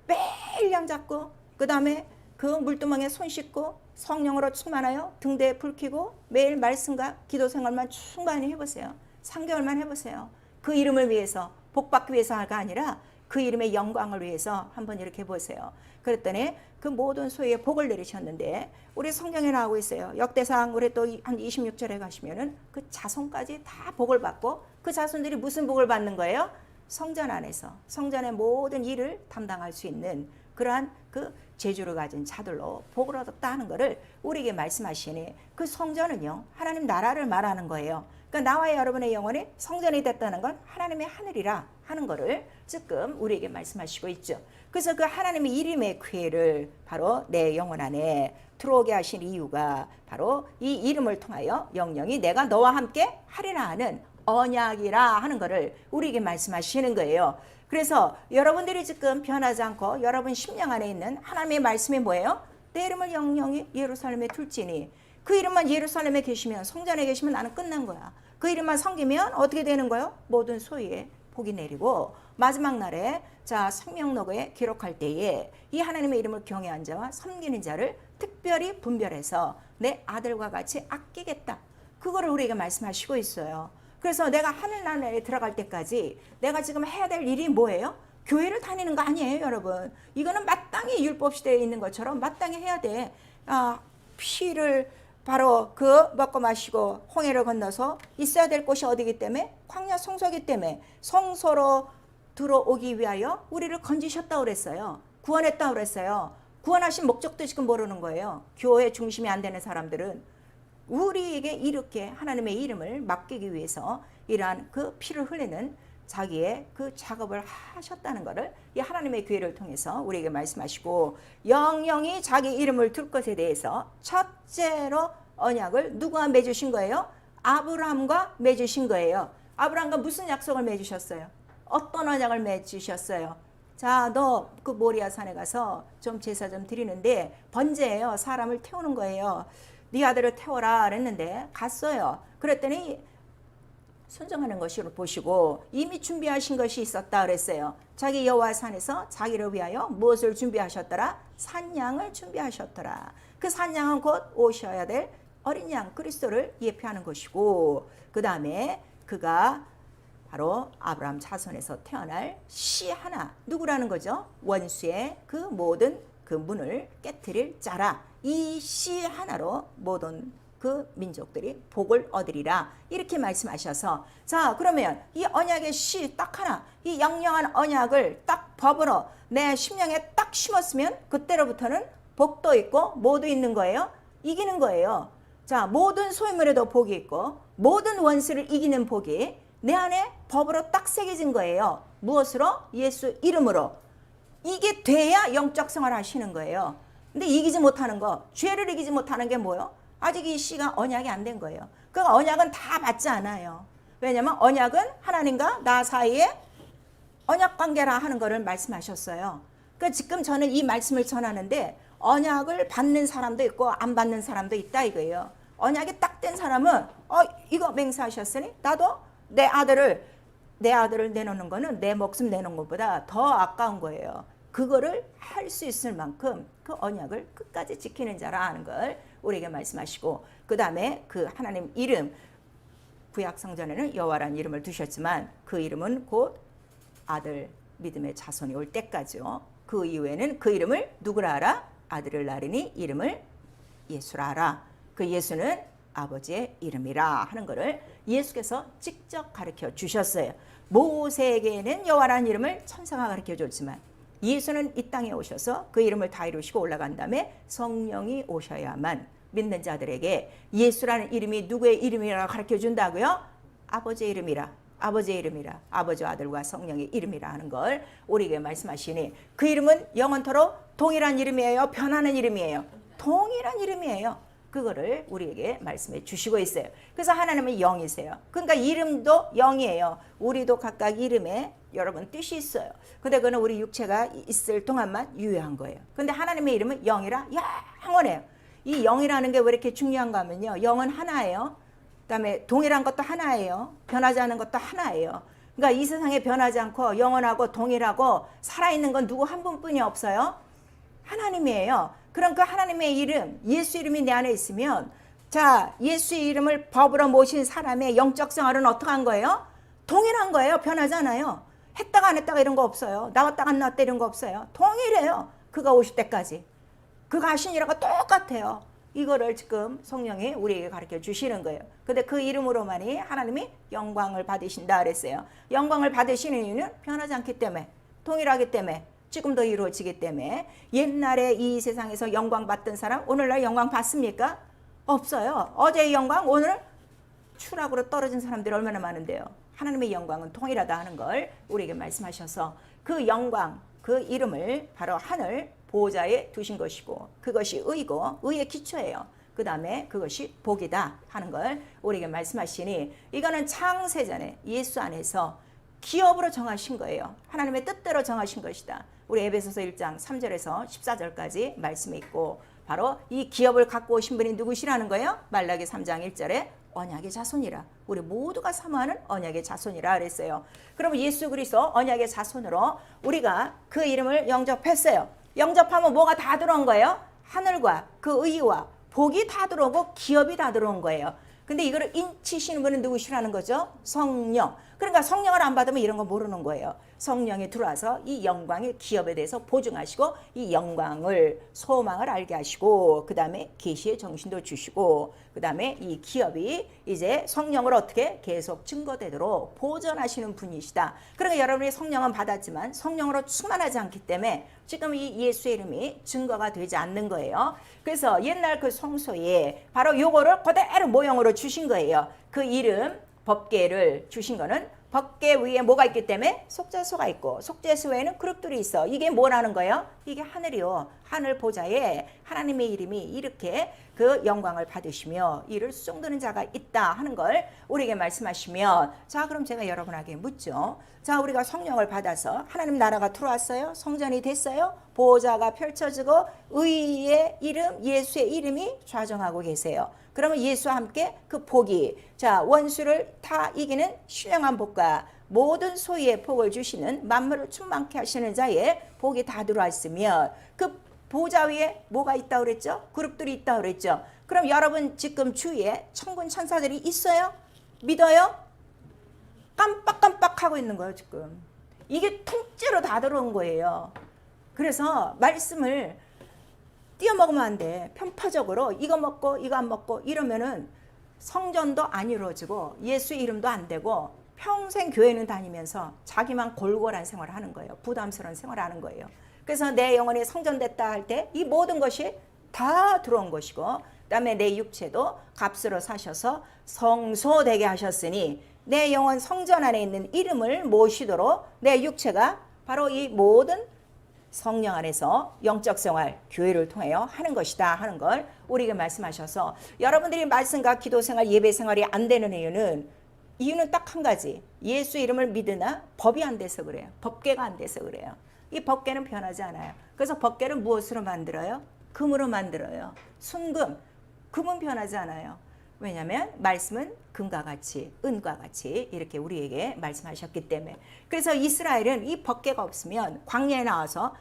Speaker 1: 매일 양 잡고 그 다음에 그 물두멍에 손 씻고 성령으로 충만하여 등대에 불 켜고 매일 말씀과 기도 생활만 충만히 해보세요. 3개월만 해보세요. 그 이름을 위해서 복받기 위해서가 아니라 그 이름의 영광을 위해서 한번 이렇게 보세요. 그랬더니 그 모든 소유에 복을 내리셨는데 우리 성경에 나오고 있어요. 역대상 우리 또 한 26절에 가시면은 그 자손까지 다 복을 받고 그 자손들이 무슨 복을 받는 거예요? 성전 안에서 성전의 모든 일을 담당할 수 있는 그러한 그 재주를 가진 자들로 복을 얻었다 하는 것을 우리에게 말씀하시니 그 성전은요 하나님 나라를 말하는 거예요. 그러니까 나와 여러분의 영혼이 성전이 됐다는 건 하나님의 하늘이라 하는 것을 지금 우리에게 말씀하시고 있죠. 그래서 그 하나님의 이름의 궤를 바로 내 영혼 안에 들어오게 하신 이유가 바로 이 이름을 통하여 영영이 내가 너와 함께 하리라 하는 언약이라 하는 것을 우리에게 말씀하시는 거예요. 그래서 여러분들이 지금 변하지 않고 여러분 심령 안에 있는 하나님의 말씀이 뭐예요? 내 이름을 영영이 예루살렘에 둘지니 그 이름만 예루살렘에 계시면 성전에 계시면 나는 끝난 거야. 그 이름만 섬기면 어떻게 되는 거예요? 모든 소유에 복이 내리고 마지막 날에 자 생명록에 기록할 때에 이 하나님의 이름을 경외한 자와 섬기는 자를 특별히 분별해서 내 아들과 같이 아끼겠다. 그거를 우리에게 말씀하시고 있어요. 그래서 내가 하늘나라에 들어갈 때까지 내가 지금 해야 될 일이 뭐예요? 교회를 다니는 거 아니에요, 여러분. 이거는 마땅히 율법 시대에 있는 것처럼 마땅히 해야 돼. 피를 바로 그 먹고 마시고 홍해를 건너서 있어야 될 곳이 어디기 때문에? 광야 성소이기 때문에 성소로 들어오기 위하여 우리를 건지셨다고 그랬어요. 구원했다고 그랬어요. 구원하신 목적도 지금 모르는 거예요. 교회 중심이 안 되는 사람들은 우리에게 이렇게 하나님의 이름을 맡기기 위해서 이러한 그 피를 흘리는 자기의 그 작업을 하셨다는 것을 이 하나님의 기회를 통해서 우리에게 말씀하시고 영영이 자기 이름을 둘 것에 대해서 첫째로 언약을 누구와 맺으신 거예요? 아브라함과 맺으신 거예요. 아브라함과 무슨 약속을 맺으셨어요? 어떤 언약을 맺으셨어요? 자, 너 그 모리아 산에 가서 좀 제사 좀 드리는데 번제예요. 사람을 태우는 거예요. 네 아들을 태워라 그랬는데 갔어요. 그랬더니 순종하는 것을 보시고 이미 준비하신 것이 있었다 그랬어요. 자기 여호와 산에서 자기를 위하여 무엇을 준비하셨더라? 산양을 준비하셨더라. 그 산양은 곧 오셔야 될 어린 양 그리스도를 예표하는 것이고 그 다음에 그가 바로 아브라함 자손에서 태어날 씨 하나, 누구라는 거죠? 원수의 그 모든 그 문을 깨트릴 자라. 이 씨 하나로 모든 그 민족들이 복을 얻으리라, 이렇게 말씀하셔서, 자 그러면 이 언약의 씨 딱 하나, 이 영영한 언약을 딱 법으로 내 심령에 딱 심었으면 그때로부터는 복도 있고 뭐도 있는 거예요? 이기는 거예요. 자, 모든 소유물에도 복이 있고 모든 원수를 이기는 복이 내 안에 법으로 딱 새겨진 거예요. 무엇으로? 예수 이름으로. 이게 돼야 영적 생활을 하시는 거예요. 근데 이기지 못하는 거, 죄를 이기지 못하는 게 뭐예요? 아직 이 씨가 언약이 안 된 거예요. 그 언약은 다 받지 않아요. 왜냐면 언약은 하나님과 나 사이에 언약 관계라 하는 거를 말씀하셨어요. 그러니까 지금 저는 이 말씀을 전하는데 언약을 받는 사람도 있고 안 받는 사람도 있다 이거예요. 언약이 딱 된 사람은 이거 맹세하셨으니 나도 내 아들을 내놓는 거는 내 목숨 내놓은 것보다 더 아까운 거예요. 그거를 할 수 있을 만큼 그 언약을 끝까지 지키는 자라 하는 걸 우리에게 말씀하시고, 그 다음에 그 하나님 이름, 구약 성전에는 여호와라는 이름을 두셨지만 그 이름은 곧 아들 믿음의 자손이 올 때까지요. 그 이후에는 그 이름을 누구라 하라? 아들을 낳으니 이름을 예수라 하라. 그 예수는 아버지의 이름이라 하는 것을 예수께서 직접 가르쳐 주셨어요. 모세에게는 여호와라는 이름을 천사가 가르쳐 줬지만 예수는 이 땅에 오셔서 그 이름을 다 이루시고 올라간 다음에 성령이 오셔야만 믿는 자들에게 예수라는 이름이 누구의 이름이라 가르쳐 준다고요? 아버지의 이름이라. 아버지의 이름이라. 아버지와 아들과 성령의 이름이라 하는 걸 우리에게 말씀하시니, 그 이름은 영원토록 동일한 이름이에요? 변하는 이름이에요? 동일한 이름이에요. 그거를 우리에게 말씀해 주시고 있어요. 그래서 하나님은 영이세요. 그러니까 이름도 영이에요. 우리도 각각 이름에 여러분 뜻이 있어요. 근데 그거는 우리 육체가 있을 동안만 유효한 거예요. 근데 하나님의 이름은 영이라 영원해요. 이 영이라는 게 왜 이렇게 중요한가 하면요, 영은 하나예요. 그다음에 동일한 것도 하나예요. 변하지 않은 것도 하나예요. 그러니까 이 세상에 변하지 않고 영원하고 동일하고 살아있는 건 누구 한 분뿐이 없어요. 하나님이에요. 그럼 그 하나님의 이름, 예수 이름이 내 안에 있으면, 자, 예수의 이름을 법으로 모신 사람의 영적 생활은 어떻게 한 거예요? 동일한 거예요. 변하잖아요. 했다가 안 했다가 이런 거 없어요. 나왔다가 안 나왔다 이런 거 없어요. 동일해요. 그가 오실 때까지. 그가 하신 일하고 똑같아요. 이거를 지금 성령이 우리에게 가르쳐 주시는 거예요. 근데 그 이름으로만이 하나님이 영광을 받으신다 그랬어요. 영광을 받으시는 이유는 변하지 않기 때문에, 동일하기 때문에, 지금도 이루어지기 때문에. 옛날에 이 세상에서 영광 받던 사람 오늘날 영광 받습니까? 없어요. 어제의 영광 오늘 추락으로 떨어진 사람들이 얼마나 많은데요. 하나님의 영광은 통일하다 하는 걸 우리에게 말씀하셔서 그 영광, 그 이름을 바로 하늘 보호자에 두신 것이고, 그것이 의고 의의 기초예요. 그 다음에 그것이 복이다 하는 걸 우리에게 말씀하시니, 이거는 창세전에 예수 안에서 기업으로 정하신 거예요. 하나님의 뜻대로 정하신 것이다. 우리 에베소서 1장 3절에서 14절까지 말씀이 있고, 바로 이 기업을 갖고 오신 분이 누구시라는 거예요? 말라기 3장 1절에 언약의 자손이라. 우리 모두가 사모하는 언약의 자손이라 그랬어요. 그러면 예수 그리스도 언약의 자손으로 우리가 그 이름을 영접했어요. 영접하면 뭐가 다 들어온 거예요? 하늘과 그 의와 복이 다 들어오고 기업이 다 들어온 거예요. 근데 이거를 인치시는 분은 누구시라는 거죠? 성령. 그러니까 성령을 안 받으면 이런 거 모르는 거예요. 성령이 들어와서 이 영광의 기업에 대해서 보증하시고, 이 영광을, 소망을 알게 하시고, 그 다음에 계시의 정신도 주시고, 그 다음에 이 기업이 이제 성령을 어떻게 계속 증거되도록 보존하시는 분이시다. 그러니까 여러분이 성령은 받았지만 성령으로 충만하지 않기 때문에 지금 이 예수의 이름이 증거가 되지 않는 거예요. 그래서 옛날 그 성소에 바로 요거를 그대로 모형으로 주신 거예요. 그 이름, 법궤를 주신 거는 법궤 위에 뭐가 있기 때문에 속죄소가 있고, 속죄소 외에는 그룹들이 있어. 이게 뭐라는 거예요? 이게 하늘이요. 하늘 보좌에 하나님의 이름이 이렇게 그 영광을 받으시며 이를 수종드는 자가 있다 하는 걸 우리에게 말씀하시면, 자 그럼 제가 여러분에게 묻죠. 자, 우리가 성령을 받아서 하나님 나라가 들어왔어요. 성전이 됐어요. 보좌가 펼쳐지고 의의 이름, 예수의 이름이 좌정하고 계세요. 그러면 예수와 함께 그 복이, 자 원수를 다 이기는 신령한 복과 모든 소유의 복을 주시는, 만물을 충만케 하시는 자의 복이 다 들어와 있으면 그 보좌 위에 뭐가 있다고 그랬죠? 그룹들이 있다고 그랬죠? 그럼 여러분 지금 주위에 천군 천사들이 있어요? 믿어요? 깜빡깜빡하고 있는 거예요 지금. 이게 통째로 다 들어온 거예요. 그래서 말씀을 띄어먹으면 안 돼. 편파적으로 이거 먹고 이거 안 먹고 이러면은 성전도 안 이루어지고 예수 이름도 안 되고 평생 교회는 다니면서 자기만 골골한 생활을 하는 거예요. 부담스러운 생활을 하는 거예요. 그래서 내 영혼이 성전됐다 할 때 이 모든 것이 다 들어온 것이고, 그다음에 내 육체도 값으로 사셔서 성소되게 하셨으니 내 영혼 성전 안에 있는 이름을 모시도록 내 육체가 바로 이 모든 성령 안에서 영적 생활, 교회를 통하여 하는 것이다 하는 걸 우리에게 말씀하셔서, 여러분들이 말씀과 기도 생활, 예배 생활이 안 되는 이유는 딱 한 가지. 예수 이름을 믿으나 법이 안 돼서 그래요. 법궤가 안 돼서 그래요. 이 법궤는 변하지 않아요. 그래서 법궤를 무엇으로 만들어요? 금으로 만들어요. 순금. 금은 변하지 않아요. 왜냐하면 말씀은 금과 같이 은과 같이 이렇게 우리에게 말씀하셨기 때문에. 그래서 이스라엘은 이 법궤가 없으면 광야에 나와서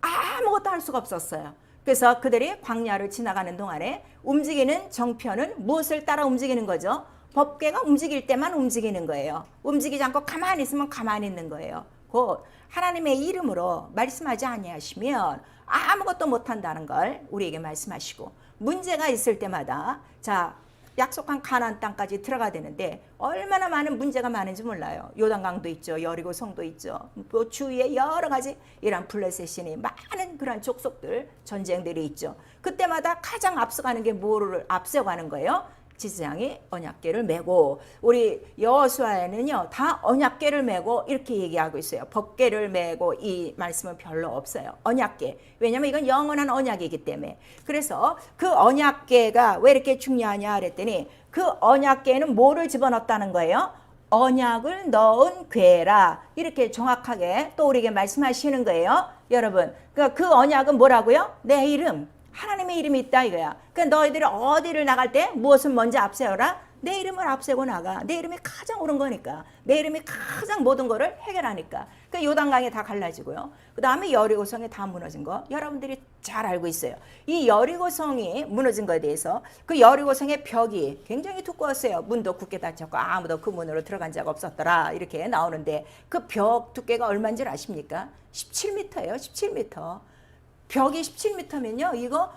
Speaker 1: 아무것도 할 수가 없었어요. 그래서 그들이 광야를 지나가는 동안에 움직이는 정편은 무엇을 따라 움직이는 거죠? 법궤가 움직일 때만 움직이는 거예요. 움직이지 않고 가만히 있으면 가만히 있는 거예요. 곧 하나님의 이름으로 말씀하지 아니하시면 아무것도 못한다는 걸 우리에게 말씀하시고, 문제가 있을 때마다 자 약속한 가나안 땅까지 들어가야 되는데 얼마나 많은 문제가 많은지 몰라요. 요단강도 있죠. 여리고성도 있죠. 또 주위에 여러 가지 이런 블레셋이 많은 그런 족속들 전쟁들이 있죠. 그때마다 가장 앞서가는 게 뭐를 앞서가는 거예요? 지지장이 언약궤를 메고, 우리 여호수아에는요 다 언약궤를 메고 이렇게 얘기하고 있어요. 법궤를 메고 이 말씀은 별로 없어요. 언약궤. 왜냐하면 이건 영원한 언약이기 때문에. 그래서 그 언약궤가 왜 이렇게 중요하냐 그랬더니 그 언약궤는 뭐를 집어넣었다는 거예요? 언약을 넣은 궤라. 이렇게 정확하게 또 우리에게 말씀하시는 거예요. 여러분, 그 언약은 뭐라고요? 내 이름. 하나님의 이름이 있다 이거야. 그러니까 너희들이 어디를 나갈 때 무엇을 먼저 앞세워라? 내 이름을 앞세고 나가. 내 이름이 가장 옳은 거니까. 내 이름이 가장 모든 거를 해결하니까. 그 요단강이 다 갈라지고요. 그 다음에 여리고성이 다 무너진 거 여러분들이 잘 알고 있어요. 이 여리고성이 무너진 거에 대해서 그 여리고성의 벽이 굉장히 두꺼웠어요. 문도 굳게 닫혔고 아무도 그 문으로 들어간 적 없었더라 이렇게 나오는데, 그 벽 두께가 얼마인지 아십니까? 17m예요. 17m. 벽이 17m면요 이거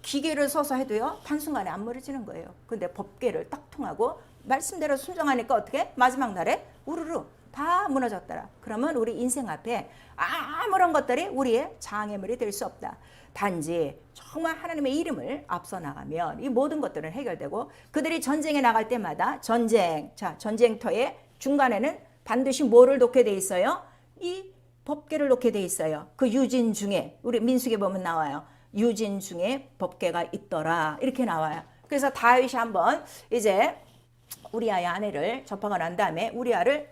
Speaker 1: 기계를 써서 해도요 단순간에 안 무너지는 거예요. 근데 법궤를 딱 통하고 말씀대로 순종하니까 어떻게? 마지막 날에 우르르 다 무너졌더라. 그러면 우리 인생 앞에 아무런 것들이 우리의 장애물이 될 수 없다. 단지 정말 하나님의 이름을 앞서 나가면 이 모든 것들은 해결되고, 그들이 전쟁에 나갈 때마다 전쟁터의 중간에는 반드시 뭐를 놓게 돼 있어요? 이 법궤를 놓게 돼 있어요. 그 유진 중에, 우리 민수기에 보면 나와요. 유진 중에 법궤가 있더라 이렇게 나와요. 그래서 다윗이 한번 이제 우리아의 아내를 접하고 난 다음에 우리아를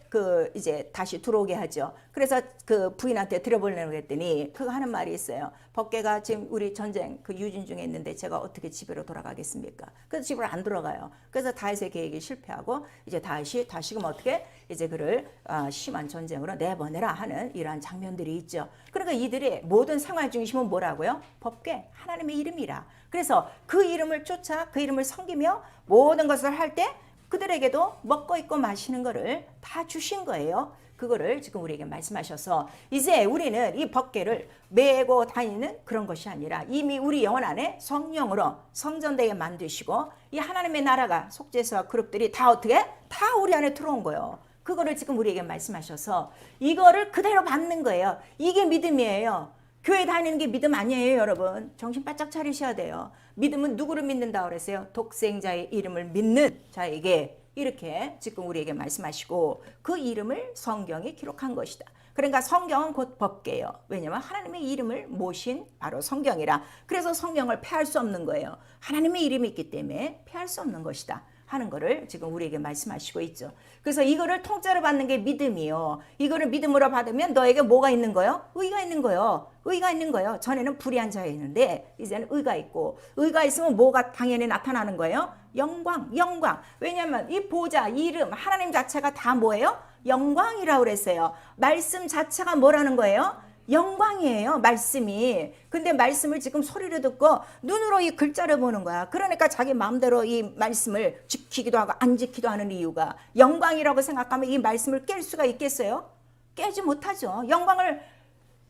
Speaker 1: 이제 다시 들어오게 하죠. 그래서 그 부인한테 들여보내려고 했더니 그거 하는 말이 있어요. 법궤가 지금 우리 전쟁 그 유진 중에 있는데 제가 어떻게 집으로 돌아가겠습니까? 그래서 집으로 안 들어가요. 그래서 다윗의 계획이 실패하고 이제 다윗이 다시금 어떻게 이제 그를 심한 전쟁으로 내보내라 하는 이러한 장면들이 있죠. 그러니까 이들의 모든 생활 중심은 뭐라고요? 법궤, 하나님의 이름이라. 그래서 그 이름을 쫓아 그 이름을 섬기며 모든 것을 할 때 그들에게도 먹고 입고 마시는 거를 다 주신 거예요. 그거를 지금 우리에게 말씀하셔서 이제 우리는 이 법궤를 메고 다니는 그런 것이 아니라 이미 우리 영혼 안에 성령으로 성전되게 만드시고 이 하나님의 나라가 속죄서와 그룹들이 다 어떻게? 다 우리 안에 들어온 거예요. 그거를 지금 우리에게 말씀하셔서 이거를 그대로 받는 거예요. 이게 믿음이에요. 교회 다니는 게 믿음 아니에요, 여러분. 정신 바짝 차리셔야 돼요. 믿음은 누구를 믿는다 그랬어요? 독생자의 이름을 믿는 자에게 이렇게 지금 우리에게 말씀하시고 그 이름을 성경에 기록한 것이다. 그러니까 성경은 곧 법궤예요. 왜냐하면 하나님의 이름을 모신 바로 성경이라. 그래서 성경을 폐할 수 없는 거예요. 하나님의 이름이 있기 때문에 폐할 수 없는 것이다 하는 거를 지금 우리에게 말씀하시고 있죠. 그래서 이거를 통째로 받는 게 믿음이요. 이거를 믿음으로 받으면 너에게 뭐가 있는 거요? 의가 있는 거요. 의가 있는 거요. 전에는 불의한 자였는데 이제는 의가 있고, 의가 있으면 뭐가 당연히 나타나는 거예요? 영광, 영광. 왜냐하면 이 보좌, 이름, 하나님 자체가 다 뭐예요? 영광이라고 그랬어요. 말씀 자체가 뭐라는 거예요? 영광이에요, 말씀이. 근데 말씀을 지금 소리로 듣고 눈으로 이 글자를 보는 거야. 그러니까 자기 마음대로 이 말씀을 지키기도 하고 안 지키기도 하는 이유가, 영광이라고 생각하면 이 말씀을 깰 수가 있겠어요? 깨지 못하죠. 영광을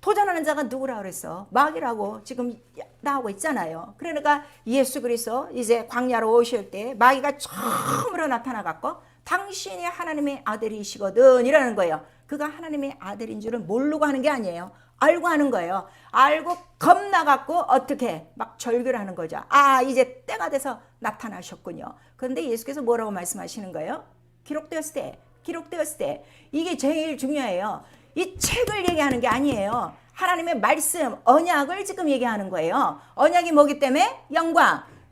Speaker 1: 도전하는 자가 누구라 그랬어? 마귀라고 지금 나오고 있잖아요. 그러니까 예수 그리스도 이제 광야로 오실 때 마귀가 처음으로 나타나갖고 당신이 하나님의 아들이시거든 이라는 거예요. 그가 하나님의 아들인 줄은 모르고 하는 게 아니에요. 알고 하는 거예요. 알고 겁나갖고 어떻게 막 절규를 하는 거죠. 아, 이제 때가 돼서 나타나셨군요. 그런데 예수께서 뭐라고 말씀하시는 거예요? 기록되었을 때 이게 제일 중요해요. 이 책을 얘기하는 게 아니에요. 하나님의 말씀, 언약을 지금 얘기하는 거예요. 언약이 뭐기 때문에?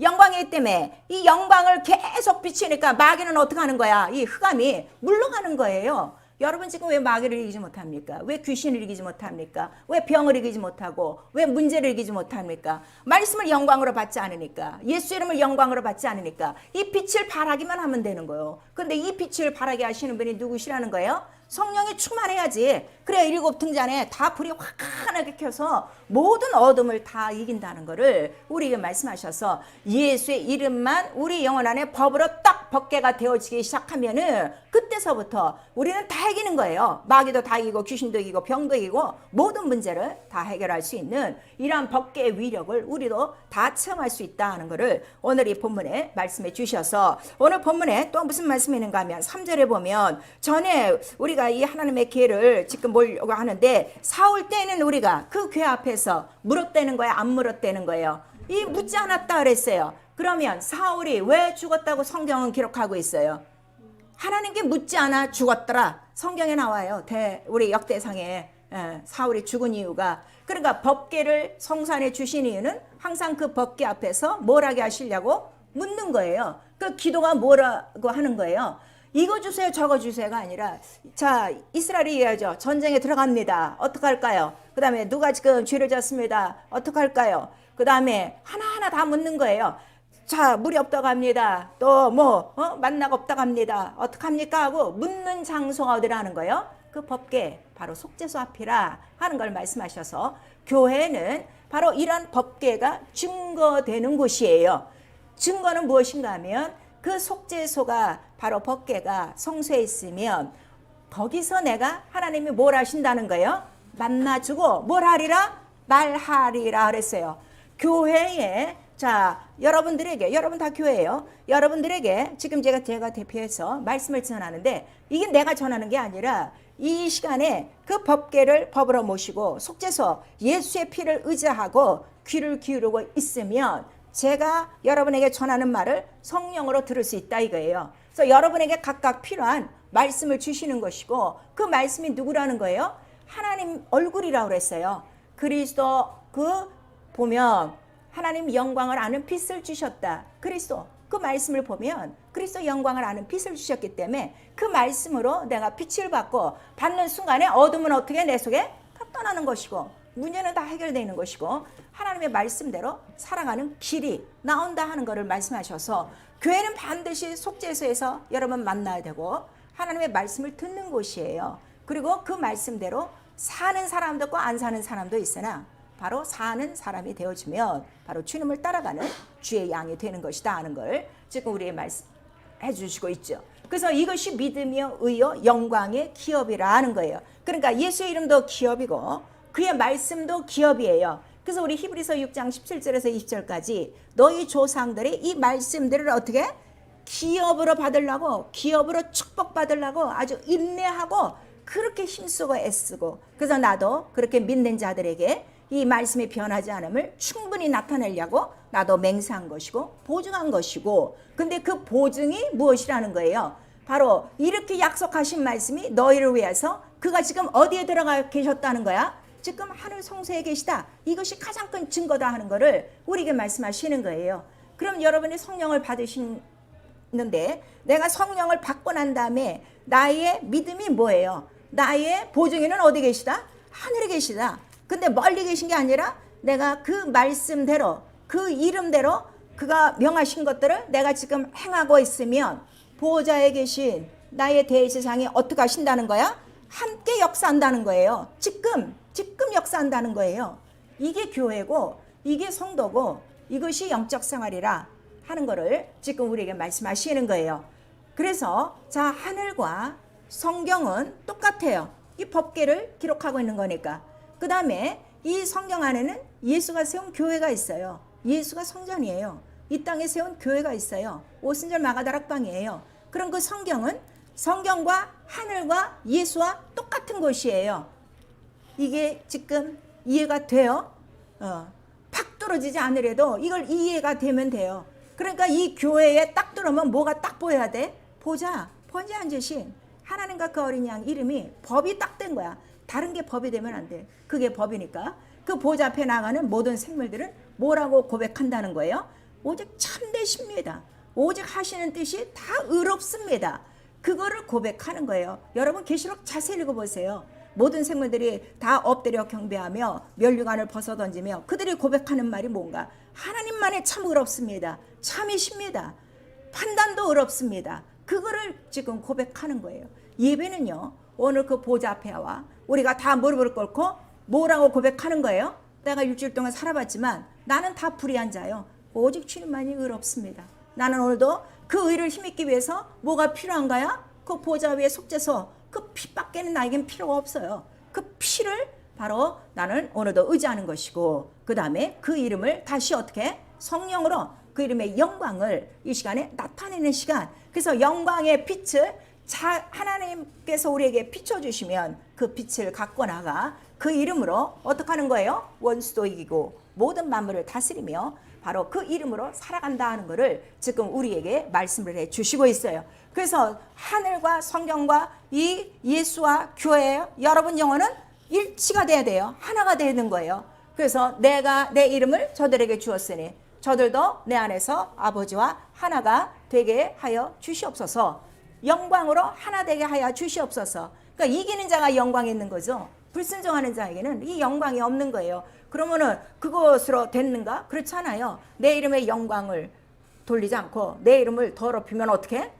Speaker 1: 영광이기 때문에 이 영광을 계속 비치니까 마귀는 어떻게 하는 거야? 이 흑암이 물러가는 거예요. 여러분 지금 왜 마귀를 이기지 못합니까? 왜 귀신을 이기지 못합니까? 왜 병을 이기지 못하고 왜 문제를 이기지 못합니까? 말씀을 영광으로 받지 않으니까, 예수 이름을 영광으로 받지 않으니까 이 빛을 발하기만 하면 되는 거예요. 근데 이 빛을 발하게 하시는 분이 누구시라는 거예요? 성령이 충만해야지. 그래야 일곱 등잔에 다 불이 환하게 켜서 모든 어둠을 다 이긴다는 거를 우리에게 말씀하셔서 예수의 이름만 우리 영혼 안에 법으로 딱 법궤가 되어지기 시작하면은 그때서부터 우리는 다 이기는 거예요. 마귀도 다 이기고 귀신도 이기고 병도 이기고 모든 문제를 다 해결할 수 있는 이러한 법궤의 위력을 우리도 다 체험할 수 있다는 것을 오늘 이 본문에 말씀해 주셔서, 오늘 본문에 또 무슨 말씀이 있는가 하면 3절에 보면, 전에 우리가 이 하나님의 기회를 지금 보려고 하는데 사울 때는 우리가 그 궤 앞에서 물었대는 거야, 안 물었대는 거예요? 이 묻지 않았다 그랬어요. 그러면 사울이 왜 죽었다고 성경은 기록하고 있어요? 하나님께 묻지 않아 죽었더라. 성경에 나와요. 우리 역대상에 사울이 죽은 이유가, 그러니까 법궤를 성산에 주신 이유는 항상 그 법궤 앞에서 뭘 하게 하시려고 묻는 거예요. 그 기도가 뭐라고 하는 거예요? 이거 주세요 저거 주세요가 아니라, 자, 이스라엘이 얘기하죠. 전쟁에 들어갑니다. 어떡할까요? 그 다음에 누가 지금 죄를 졌습니다. 어떡할까요? 그 다음에 하나하나 다 묻는 거예요. 자, 물이 없다고 합니다. 또 만나가 없다고 합니다. 어떡합니까? 하고 묻는 장소가 어디라는 거예요? 그 법궤, 바로 속죄소 앞이라 하는 걸 말씀하셔서, 교회는 바로 이런 법궤가 증거되는 곳이에요. 증거는 무엇인가 하면 그 속죄소가 바로 법궤가 성소에 있으면 거기서 내가 하나님이 뭘 하신다는 거예요? 만나주고 뭘 하리라? 말하리라 그랬어요. 교회에, 자, 여러분들에게, 여러분 다 교회예요. 여러분들에게 지금 제가 대표해서 말씀을 전하는데, 이게 내가 전하는 게 아니라 이 시간에 그 법궤를 법으로 모시고 속죄소 예수의 피를 의지하고 귀를 기울이고 있으면 제가 여러분에게 전하는 말을 성령으로 들을 수 있다 이거예요. 그래서 여러분에게 각각 필요한 말씀을 주시는 것이고, 그 말씀이 누구라는 거예요? 하나님 얼굴이라고 그랬어요. 그리스도, 그 보면 하나님 영광을 아는 빛을 주셨다. 그리스도, 그 말씀을 보면 그리스도 영광을 아는 빛을 주셨기 때문에 그 말씀으로 내가 빛을 받는 순간에 어둠은 어떻게 내 속에 다 떠나는 것이고 문제는 다 해결되는 것이고 하나님의 말씀대로 살아가는 길이 나온다 하는 것을 말씀하셔서, 교회는 반드시 속죄소에서 여러분 만나야 되고 하나님의 말씀을 듣는 곳이에요. 그리고 그 말씀대로 사는 사람도 있고 안 사는 사람도 있으나 바로 사는 사람이 되어지면 바로 주님을 따라가는 주의 양이 되는 것이다 하는 걸 지금 우리의 말씀해 주시고 있죠. 그래서 이것이 믿음이요 의요 영광의 기업이라 하는 거예요. 그러니까 예수의 이름도 기업이고 그의 말씀도 기업이에요. 그래서 우리 히브리서 6장 17절에서 20절까지 너희 조상들이 이 말씀들을 어떻게 기업으로 받으려고, 기업으로 축복받으려고 아주 인내하고 그렇게 힘쓰고 애쓰고, 그래서 나도 그렇게 믿는 자들에게 이 말씀이 변하지 않음을 충분히 나타내려고 나도 맹세한 것이고 보증한 것이고, 근데 그 보증이 무엇이라는 거예요? 바로 이렇게 약속하신 말씀이 너희를 위해서 그가 지금 어디에 들어가 계셨다는 거야? 지금 하늘 성소에 계시다. 이것이 가장 큰 증거다 하는 것을 우리에게 말씀하시는 거예요. 그럼 여러분이 성령을 받으시는데, 내가 성령을 받고 난 다음에 나의 믿음이 뭐예요? 나의 보증인은 어디 계시다? 하늘에 계시다. 근데 멀리 계신 게 아니라 내가 그 말씀대로, 그 이름대로 그가 명하신 것들을 내가 지금 행하고 있으면 보호자에 계신 나의 대제사장이 어떻게 하신다는 거야? 함께 역사한다는 거예요. 지금 지금 역사한다는 거예요. 이게 교회고 이게 성도고 이것이 영적 생활이라 하는 거를 지금 우리에게 말씀하시는 거예요. 그래서 자, 하늘과 성경은 똑같아요. 이 법계를 기록하고 있는 거니까. 그 다음에 이 성경 안에는 예수가 세운 교회가 있어요. 예수가 성전이에요. 이 땅에 세운 교회가 있어요. 오순절 마가다락방이에요. 그럼 그 성경은 성경과 하늘과 예수와 똑같은 것이에요. 이게 지금 이해가 돼요? 팍 떨어지지 않으려도 이걸 이해가 되면 돼요. 그러니까 이 교회에 딱 들어오면 뭐가 딱 보여야 돼? 보자. 번제 앉으신 하나님과 그 어린 양 이름이 법이 딱 된 거야. 다른 게 법이 되면 안 돼. 그게 법이니까. 그 보좌 앞에 나가는 모든 생물들은 뭐라고 고백한다는 거예요? 오직 참되십니다. 오직 하시는 뜻이 다 의롭습니다. 그거를 고백하는 거예요. 여러분 계시록 자세히 읽어보세요. 모든 생물들이 다 엎드려 경배하며 면류관을 벗어던지며 그들이 고백하는 말이 뭔가? 하나님만이 참 의롭습니다. 참이십니다. 판단도 의롭습니다. 그거를 지금 고백하는 거예요. 예배는요, 오늘 그 보좌 앞에 와 우리가 다 무릎을 꿇고 뭐라고 고백하는 거예요? 내가 일주일 동안 살아봤지만 나는 다 불의한 자요. 오직 주님만이 의롭습니다. 나는 오늘도 그 의를 힘입기 위해서 뭐가 필요한가요? 그 보좌 위에 속죄소, 그 피밖에는 나에겐 필요가 없어요. 그 피를 바로 나는 오늘도 의지하는 것이고, 그 다음에 그 이름을 다시 어떻게? 성령으로 그 이름의 영광을 이 시간에 나타내는 시간. 그래서 영광의 빛을 하나님께서 우리에게 비춰주시면 그 빛을 갖고 나가 그 이름으로 어떻게 하는 거예요? 원수도 이기고 모든 만물을 다스리며 바로 그 이름으로 살아간다 하는 것을 지금 우리에게 말씀을 해주시고 있어요. 그래서 하늘과 성경과 이 예수와 교회, 여러분 영혼은 일치가 돼야 돼요. 하나가 되는 거예요. 그래서 내가 내 이름을 저들에게 주었으니 저들도 내 안에서 아버지와 하나가 되게 하여 주시옵소서. 영광으로 하나 되게 하여 주시옵소서. 그러니까 이기는 자가 영광이 있는 거죠. 불순종하는 자에게는 이 영광이 없는 거예요. 그러면은 그것으로 됐는가? 그렇잖아요. 내 이름의 영광을 돌리지 않고 내 이름을 더럽히면 어떻게?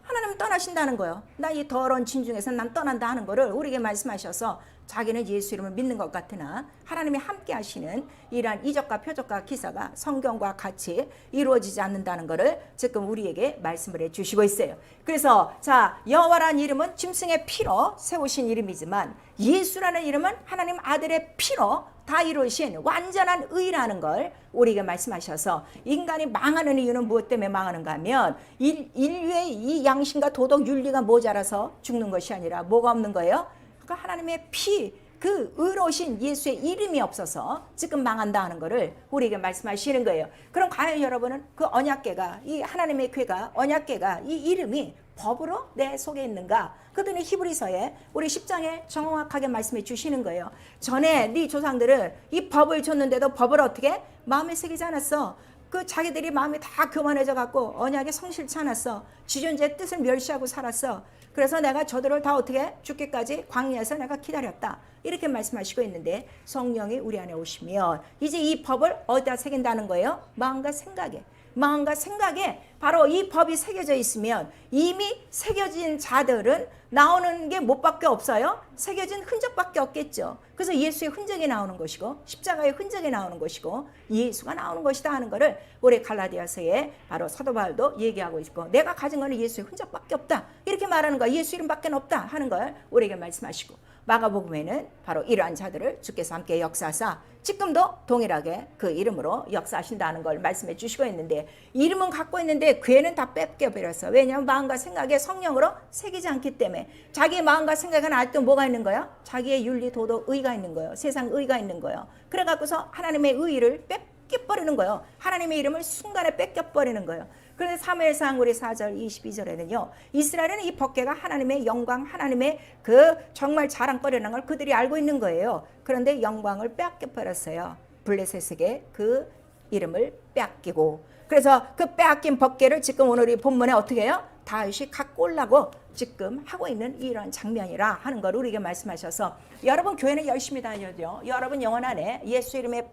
Speaker 1: 하나님은 떠나신다는 거예요. 나 이 더러운 진 중에서 난 떠난다 하는 거를 우리에게 말씀하셔서 자기는 예수 이름을 믿는 것 같으나 하나님이 함께 하시는 이러한 이적과 표적과 기사가 성경과 같이 이루어지지 않는다는 것을 지금 우리에게 말씀을 해주시고 있어요. 그래서 자, 여호와라는 이름은 짐승의 피로 세우신 이름이지만 예수라는 이름은 하나님 아들의 피로 다 이루신 완전한 의라는 걸 우리에게 말씀하셔서 인간이 망하는 이유는 무엇 때문에 망하는가 하면 인류의 이 양심과 도덕 윤리가 모자라서 죽는 것이 아니라 뭐가 없는 거예요? 그러니까 하나님의 피, 그 의로우신 예수의 이름이 없어서 지금 망한다 하는 것을 우리에게 말씀하시는 거예요. 그럼 과연 여러분은 그 언약궤가, 이 하나님의 궤가, 언약궤가 이 이름이 법으로 내 속에 있는가? 그들은 히브리서에 우리 10장에 정확하게 말씀해 주시는 거예요. 전에 네 조상들은 이 법을 줬는데도 법을 어떻게? 마음에 새기지 않았어. 그 자기들이 마음이 다 교만해져 갖고 언약에 성실치 않았어. 지존자의 뜻을 멸시하고 살았어. 그래서 내가 저들을 다 어떻게? 죽기까지 광야에서 내가 기다렸다. 이렇게 말씀하시고 있는데 성령이 우리 안에 오시면 이제 이 법을 어디다 새긴다는 거예요? 마음과 생각에. 마음과 생각에 바로 이 법이 새겨져 있으면 이미 새겨진 자들은 나오는 게 뭐밖에 없어요? 새겨진 흔적밖에 없겠죠. 그래서 예수의 흔적이 나오는 것이고 십자가의 흔적이 나오는 것이고 예수가 나오는 것이다 하는 것을 우리 갈라디아서에 바로 사도 바울도 얘기하고 있고 내가 가진 거는 예수의 흔적밖에 없다. 이렇게 말하는 거야. 예수 이름밖에 없다 하는 걸 우리에게 말씀하시고 마가복음에는 바로 이러한 자들을 주께서 함께 역사하사 지금도 동일하게 그 이름으로 역사하신다는 걸 말씀해 주시고 있는데 이름은 갖고 있는데 괴는 다 뺏겨버렸어. 왜냐하면 마음과 생각에 성령으로 새기지 않기 때문에 자기의 마음과 생각은 아직도 뭐가 있는 거예요? 자기의 윤리, 도덕, 의가 있는 거예요. 세상 의가 있는 거예요. 그래 갖고서 하나님의 의를 뺏겨버리는 거예요. 하나님의 이름을 순간에 뺏겨버리는 거예요. 그런데 사무엘상 우리 4절 22절에는요. 이스라엘은 이 법궤가 하나님의 영광, 하나님의 그 정말 자랑거리라는 걸 그들이 알고 있는 거예요. 그런데 영광을 빼앗겨버렸어요. 블레셋에게 그 이름을 빼앗기고 그래서 그 빼앗긴 법궤를 지금 오늘 이 본문에 어떻게 해요? 다윗이 갖고 오려고 지금 하고 있는 이런 장면이라 하는 걸 우리에게 말씀하셔서 여러분 교회는 열심히 다녀요. 여러분 영혼 안에 예수 이름의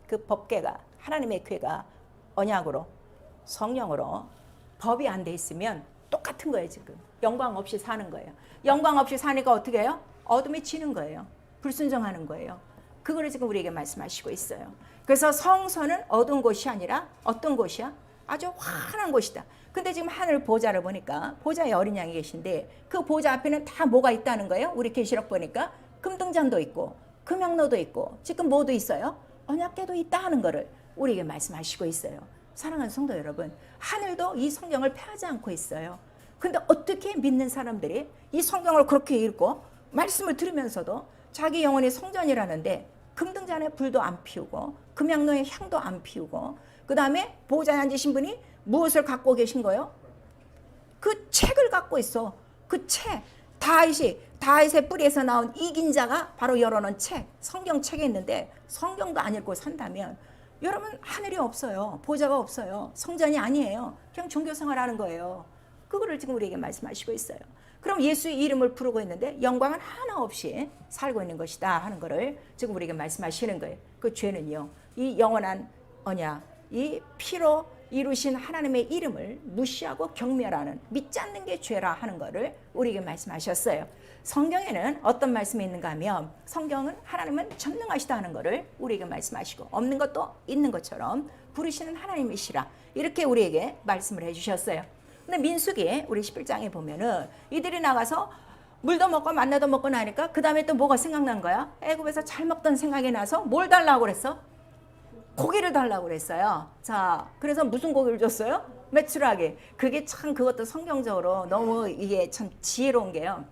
Speaker 1: 그 법궤가 하나님의 궤가 언약으로 성령으로 법이 안 돼 있으면 똑같은 거예요. 지금 영광 없이 사는 거예요. 영광 없이 사니까 어떻게 해요? 어둠이 지는 거예요. 불순종하는 거예요. 그거를 지금 우리에게 말씀하시고 있어요. 그래서 성소는 어두운 곳이 아니라 어떤 곳이야? 아주 환한 곳이다. 근데 지금 하늘 보좌를 보니까 보좌에 어린 양이 계신데 그 보좌 앞에는 다 뭐가 있다는 거예요? 우리 계시록 보니까 금등잔도 있고 금향로도 있고 지금 뭐도 있어요? 언약궤도 있다 하는 거를 우리에게 말씀하시고 있어요. 사랑하는 성도 여러분, 하늘도 이 성경을 폐하지 않고 있어요. 근데 어떻게 믿는 사람들이 이 성경을 그렇게 읽고 말씀을 들으면서도 자기 영혼이 성전이라는데 금등잔에 불도 안 피우고 금향로에 향도 안 피우고 그 다음에 보좌에 앉으신 분이 무엇을 갖고 계신 거예요? 그 책을 갖고 있어. 그 책, 다윗의 뿌리에서 나온 이긴 자가 바로 열어놓은 책, 성경책에 있는데 성경도 안 읽고 산다면 여러분 하늘이 없어요. 보좌가 없어요. 성전이 아니에요. 그냥 종교생활하는 거예요. 그거를 지금 우리에게 말씀하시고 있어요. 그럼 예수의 이름을 부르고 있는데 영광은 하나 없이 살고 있는 것이다 하는 거를 지금 우리에게 말씀하시는 거예요. 그 죄는요, 이 영원한 언약, 이 피로 이루신 하나님의 이름을 무시하고 경멸하는, 믿지 않는 게 죄라 하는 거를 우리에게 말씀하셨어요. 성경에는 어떤 말씀이 있는가 하면 성경은 하나님은 전능하시다 하는 거를 우리에게 말씀하시고 없는 것도 있는 것처럼 부르시는 하나님이시라 이렇게 우리에게 말씀을 해주셨어요. 근데 민수기 우리 11장에 보면은 이들이 나가서 물도 먹고 만나도 먹고 나니까 그 다음에 또 뭐가 생각난 거야? 애굽에서 잘 먹던 생각이 나서 뭘 달라고 그랬어? 고기를 달라고 그랬어요. 자, 그래서 무슨 고기를 줬어요? 메추라기. 그게 참 그것도 성경적으로 너무 이게 참 지혜로운 게요.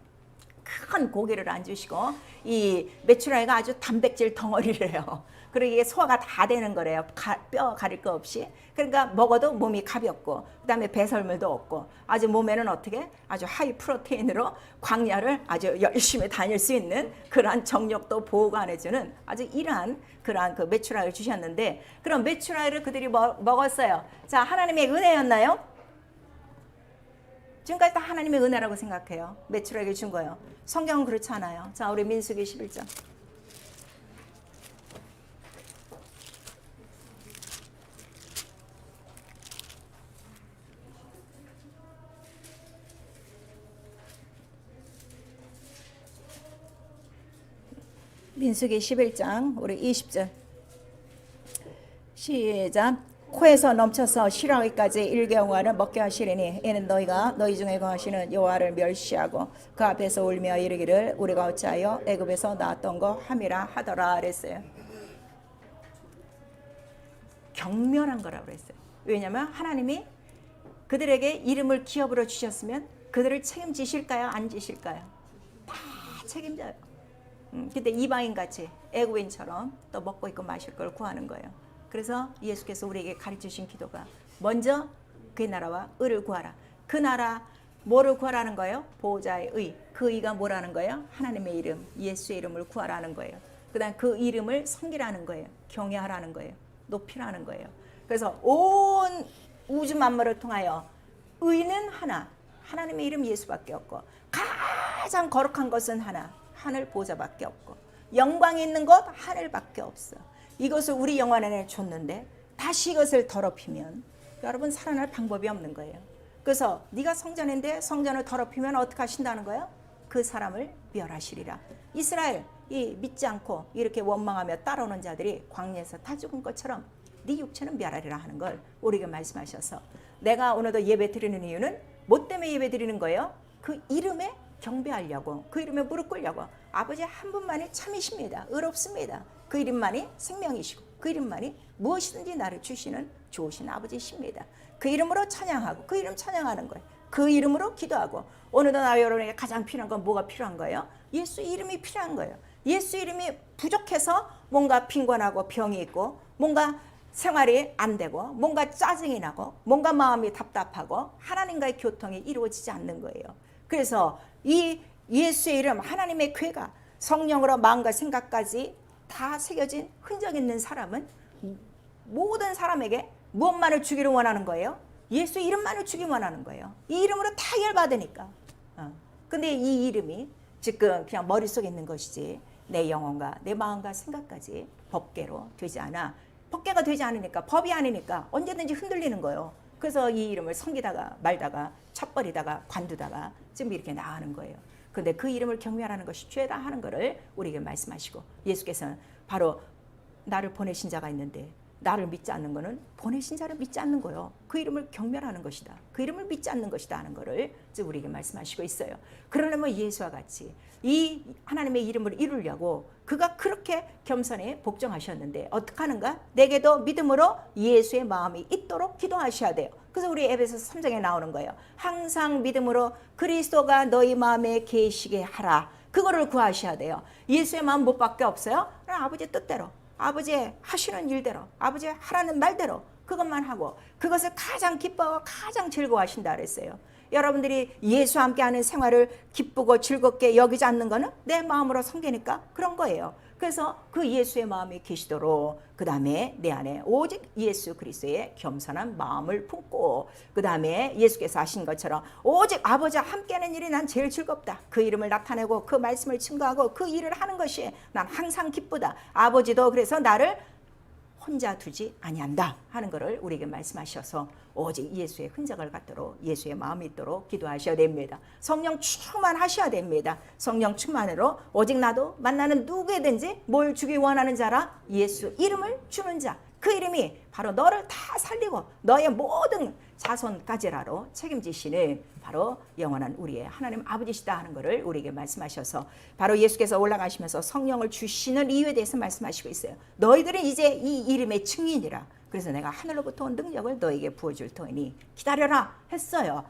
Speaker 1: 큰 고기를 안 주시고 이 메추라기가 아주 단백질 덩어리래요. 그리고 이게 소화가 다 되는 거래요. 뼈 가릴 거 없이. 그러니까 먹어도 몸이 가볍고 그다음에 배설물도 없고 아주 몸에는 어떻게 아주 하이 프로테인으로 광야를 아주 열심히 다닐 수 있는 그러한 정력도 보관해주는 아주 일한 그러한 그 메추라기를 주셨는데 그럼 메추라기를 그들이 먹었어요. 자, 하나님의 은혜였나요? 지금까지 다 하나님의 은혜라고 생각해요. 메추라기를 준 거예요. 성경은 그렇지 않아요. 자, 우리 민수기 11장. 민수기 11장 우리 20절 시작. 코에서 넘쳐서 실하기까지 일개월을 먹게 하시리니 이는 너희가 너희 중에 거하시는 여호와를 멸시하고 그 앞에서 울며 이르기를 우리가 어찌하여 애굽에서 나왔던 거 함이라 하더라 그랬어요. 경멸한 거라고 그랬어요. 왜냐하면 하나님이 그들에게 이름을 기업으로 주셨으면 그들을 책임지실까요? 안 지실까요? 다 책임져요. 근데 이방인같이 애굽인처럼 또 먹고 있고 마실 걸 구하는 거예요. 그래서 예수께서 우리에게 가르치신 기도가 먼저 그의 나라와 의를 구하라. 그 나라 뭐를 구하라는 거예요? 보호자의 의. 그 의가 뭐라는 거예요? 하나님의 이름, 예수의 이름을 구하라는 거예요. 그 다음 그 이름을 섬기라는 거예요. 경외하라는 거예요. 높이라는 거예요. 그래서 온 우주 만물을 통하여 의는 하나, 하나님의 이름 예수밖에 없고 가장 거룩한 것은 하나, 하늘 보좌밖에 없고 영광이 있는 것 하늘밖에 없어. 이것을 우리 영혼 안에 줬는데 다시 이것을 더럽히면 여러분 살아날 방법이 없는 거예요. 그래서 네가 성전인데 성전을 더럽히면 어떻게 하신다는 거예요? 그 사람을 멸하시리라. 이스라엘 이 믿지 않고 이렇게 원망하며 따라오는 자들이 광야에서 다 죽은 것처럼 네 육체는 멸하리라 하는 걸 우리에게 말씀하셔서 내가 오늘도 예배 드리는 이유는 뭐 때문에 예배 드리는 거예요? 그 이름에 경배하려고, 그 이름에 무릎 꿇려고. 아버지 한 분만이 참이십니다. 의롭습니다. 그 이름만이 생명이시고 그 이름만이 무엇이든지 나를 주시는 좋으신 아버지십니다. 그 이름으로 찬양하고 그 이름 찬양하는 거예요. 그 이름으로 기도하고 오늘도 나 여러분에게 가장 필요한 건 뭐가 필요한 거예요? 예수 이름이 필요한 거예요. 예수 이름이 부족해서 뭔가 빈곤하고 병이 있고 뭔가 생활이 안 되고 뭔가 짜증이 나고 뭔가 마음이 답답하고 하나님과의 교통이 이루어지지 않는 거예요. 그래서 이 예수의 이름 하나님의 궤가 성령으로 마음과 생각까지 다 새겨진 흔적 있는 사람은 모든 사람에게 무엇만을 주기를 원하는 거예요? 예수 이름만을 주기 원하는 거예요. 이 이름으로 다 열받으니까. 근데 이 이름이 지금 그냥 머릿속에 있는 것이지 내 영혼과 내 마음과 생각까지 법궤로 되지 않아. 법궤가 되지 않으니까 법이 아니니까 언제든지 흔들리는 거예요. 그래서 이 이름을 섬기다가 말다가 첩버리다가 관두다가 지금 이렇게 나가는 거예요. 근데 그 이름을 경멸하는 것이 죄다 하는 것을 우리에게 말씀하시고, 예수께서는 바로 나를 보내신 자가 있는데 나를 믿지 않는 것은 보내신 자를 믿지 않는 거요. 그 이름을 경멸하는 것이다. 그 이름을 믿지 않는 것이다 하는 것을 우리에게 말씀하시고 있어요. 그러려면 예수와 같이 이 하나님의 이름을 이루려고 그가 그렇게 겸손히 복종하셨는데 어떻게 하는가? 내게도 믿음으로 예수의 마음이 있도록 기도하셔야 돼요. 그래서 우리 에베소서 3장에 나오는 거예요. 항상 믿음으로 그리스도가 너희 마음에 계시게 하라. 그거를 구하셔야 돼요. 예수의 마음 못 밖에 없어요? 아버지 뜻대로, 아버지 하시는 일대로, 아버지 하라는 말대로 그것만 하고 그것을 가장 기뻐하고 가장 즐거워하신다 그랬어요. 여러분들이 예수와 함께하는 생활을 기쁘고 즐겁게 여기지 않는 거는 내 마음으로 섬기니까 그런 거예요. 그래서 그 예수의 마음이 계시도록 그 다음에 내 안에 오직 예수 그리스도의 겸손한 마음을 품고 그 다음에 예수께서 하신 것처럼 오직 아버지와 함께하는 일이 난 제일 즐겁다. 그 이름을 나타내고 그 말씀을 증거하고 그 일을 하는 것이 난 항상 기쁘다. 아버지도 그래서 나를 혼자 두지 아니한다 하는 것을 우리에게 말씀하셔서 오직 예수의 흔적을 갖도록 예수의 마음이 있도록 기도하셔야 됩니다. 성령 충만하셔야 됩니다. 성령 충만으로 오직 나도 만나는 누구에든지 뭘 주기 원하는 자라 예수 이름을 주는 자, 그 이름이 바로 너를 다 살리고 너의 모든 자손까지라로 책임지시는 바로 영원한 우리의 하나님 아버지시다 하는 것을 우리에게 말씀하셔서 바로 예수께서 올라가시면서 성령을 주시는 이유에 대해서 말씀하시고 있어요. 너희들은 이제 이 이름의 증인이라. 그래서 내가 하늘로부터 온 능력을 너에게 부어줄 터이니 기다려라 했어요.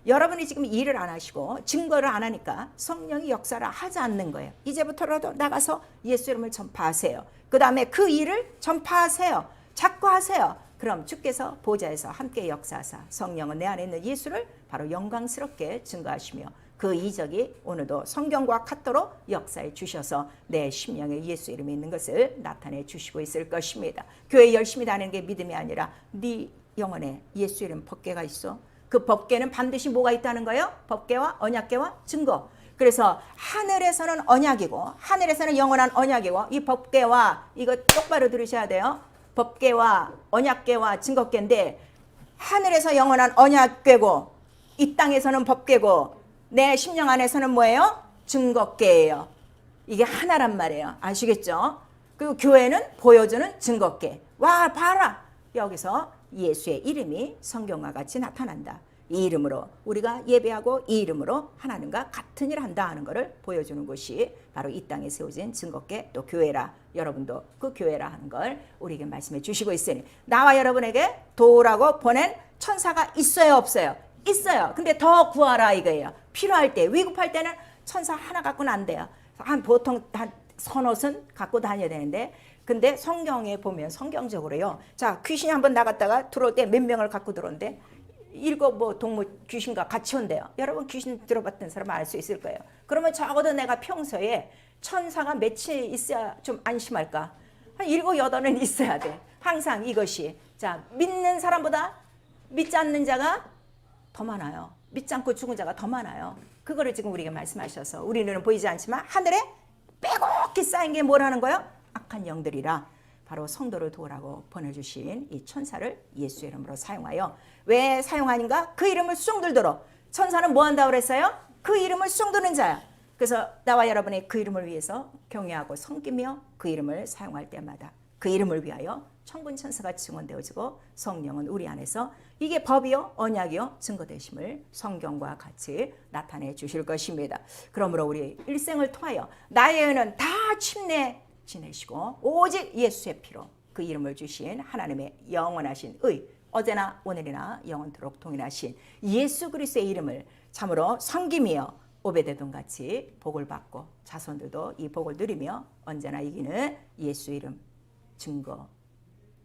Speaker 1: 여러분이 지금 일을 안 하시고 증거를 안 하니까 성령이 역사를 하지 않는 거예요. 이제부터라도 나가서 예수 이름을 전파하세요. 그 다음에 그 일을 전파하세요. 자꾸 하세요. 그럼 주께서 보좌에서 함께 역사하사 성령은 내 안에 있는 예수를 바로 영광스럽게 증거하시며 그 이적이 오늘도 성경과 같도록 역사해 주셔서 내 심령에 예수 이름이 있는 것을 나타내 주시고 있을 것입니다. 교회 열심히 다니는 게 믿음이 아니라 네 영혼에 예수 이름 법궤가 있어. 그 법궤는 반드시 뭐가 있다는 거예요? 법궤와 언약궤와 증거. 그래서 하늘에서는 언약이고 하늘에서는 영원한 언약이고 이 법궤와 이거 똑바로 들으셔야 돼요. 법궤와 언약궤와 증거궤인데 하늘에서 영원한 언약궤고 이 땅에서는 법궤고 내 심령 안에서는 뭐예요? 증거궤예요. 이게 하나란 말이에요. 아시겠죠? 그리고 교회는 보여주는 증거궤. 와 봐라. 여기서 예수의 이름이 성경과 같이 나타난다. 이 이름으로 우리가 예배하고 이 이름으로 하나님과 같은 일을 한다 하는 것을 보여주는 것이 바로 이 땅에 세워진 증거궤 또 교회라. 여러분도 그 교회라 하는 걸 우리에게 말씀해 주시고 있으니 나와 여러분에게 도우라고 보낸 천사가 있어요 없어요? 있어요. 근데 더 구하라 이거예요. 필요할 때 위급할 때는 천사 하나 갖고는 안 돼요. 한 보통 한 서너선 갖고 다녀야 되는데 근데 성경에 보면 성경적으로요. 자 귀신이 한번 나갔다가 들어올 때 몇 명을 갖고 들어온대. 7 동무 귀신과 같이 온대요. 여러분 귀신 들어봤던 사람은 알 수 있을 거예요. 그러면 적어도 내가 평소에 천사가 몇이 있어야 좀 안심할까? 한 7, 8은 있어야 돼. 항상 이것이. 자 믿는 사람보다 믿지 않는 자가 더 많아요. 믿지 않고 죽은 자가 더 많아요. 그거를 지금 우리에게 말씀하셔서 우리 눈은 보이지 않지만 하늘에 빼곡히 쌓인 게 뭐라는 거예요? 악한 영들이라. 바로 성도를 도우라고 보내주신 이 천사를 예수 이름으로 사용하여 왜 사용하는가? 그 이름을 수종들도록. 천사는 뭐 한다고 그랬어요? 그 이름을 수종드는 자야. 그래서 나와 여러분의 그 이름을 위해서 경외하고 섬기며 그 이름을 사용할 때마다 그 이름을 위하여 천군 천사가 증언되어지고 성령은 우리 안에서 이게 법이요 언약이요 증거되심을 성경과 같이 나타내 주실 것입니다. 그러므로 우리 일생을 통하여 나의 의는 다 침례 지내시고 오직 예수의 피로 그 이름을 주신 하나님의 영원하신 의 어제나 오늘이나 영원토록 동일하신 예수 그리스도의 이름을 참으로 섬기며 오베데돔 같이 복을 받고 자손들도 이 복을 누리며 언제나 이기는 예수 이름 증거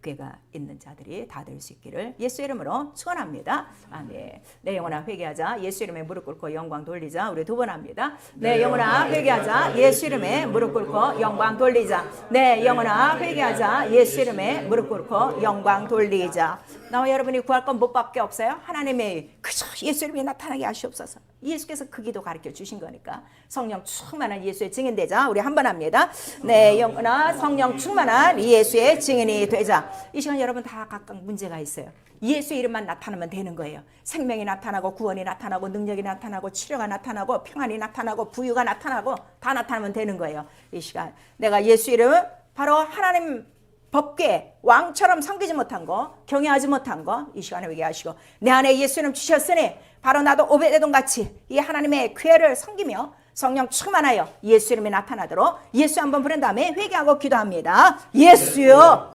Speaker 1: 궤가 있는 자들이 다 될 수 있기를 예수 이름으로 축원합니다. 아멘. 내 영혼아 회개하자. 예수 이름에 무릎 꿇고 영광 돌리자. 우리 두 번 합니다. 내 영혼아 회개하자. 예수 이름에 무릎 꿇고 영광 돌리자. 내 영혼아 회개하자. 예수 이름에 무릎 꿇고 영광 돌리자. 나와 여러분이 구할 건 뭐밖에 없어요? 하나님의 그저 예수 이름에 나타나게 하시옵소서. 예수께서 그 기도 가르쳐 주신 거니까 성령 충만한 예수의 증인 되자. 우리 한 번 합니다. 내 영혼아 성령 충만한 예수의 증인이 되자. 이 시간 여러분 다 각각 문제가 있어요. 예수 이름만 나타나면 되는 거예요. 생명이 나타나고 구원이 나타나고 능력이 나타나고 치료가 나타나고 평안이 나타나고 부유가 나타나고 다 나타나면 되는 거예요. 이 시간 내가 예수 이름 바로 하나님 법궤 왕처럼 섬기지 못한 거, 경외하지 못한 거 이 시간에 회개하시고 내 안에 예수 이름 주셨으니 바로 나도 오베데돔 같이 이 하나님의 궤를 섬기며 성령 충만하여 예수 이름이 나타나도록 예수 한번 부른 다음에 회개하고 기도합니다. 예수요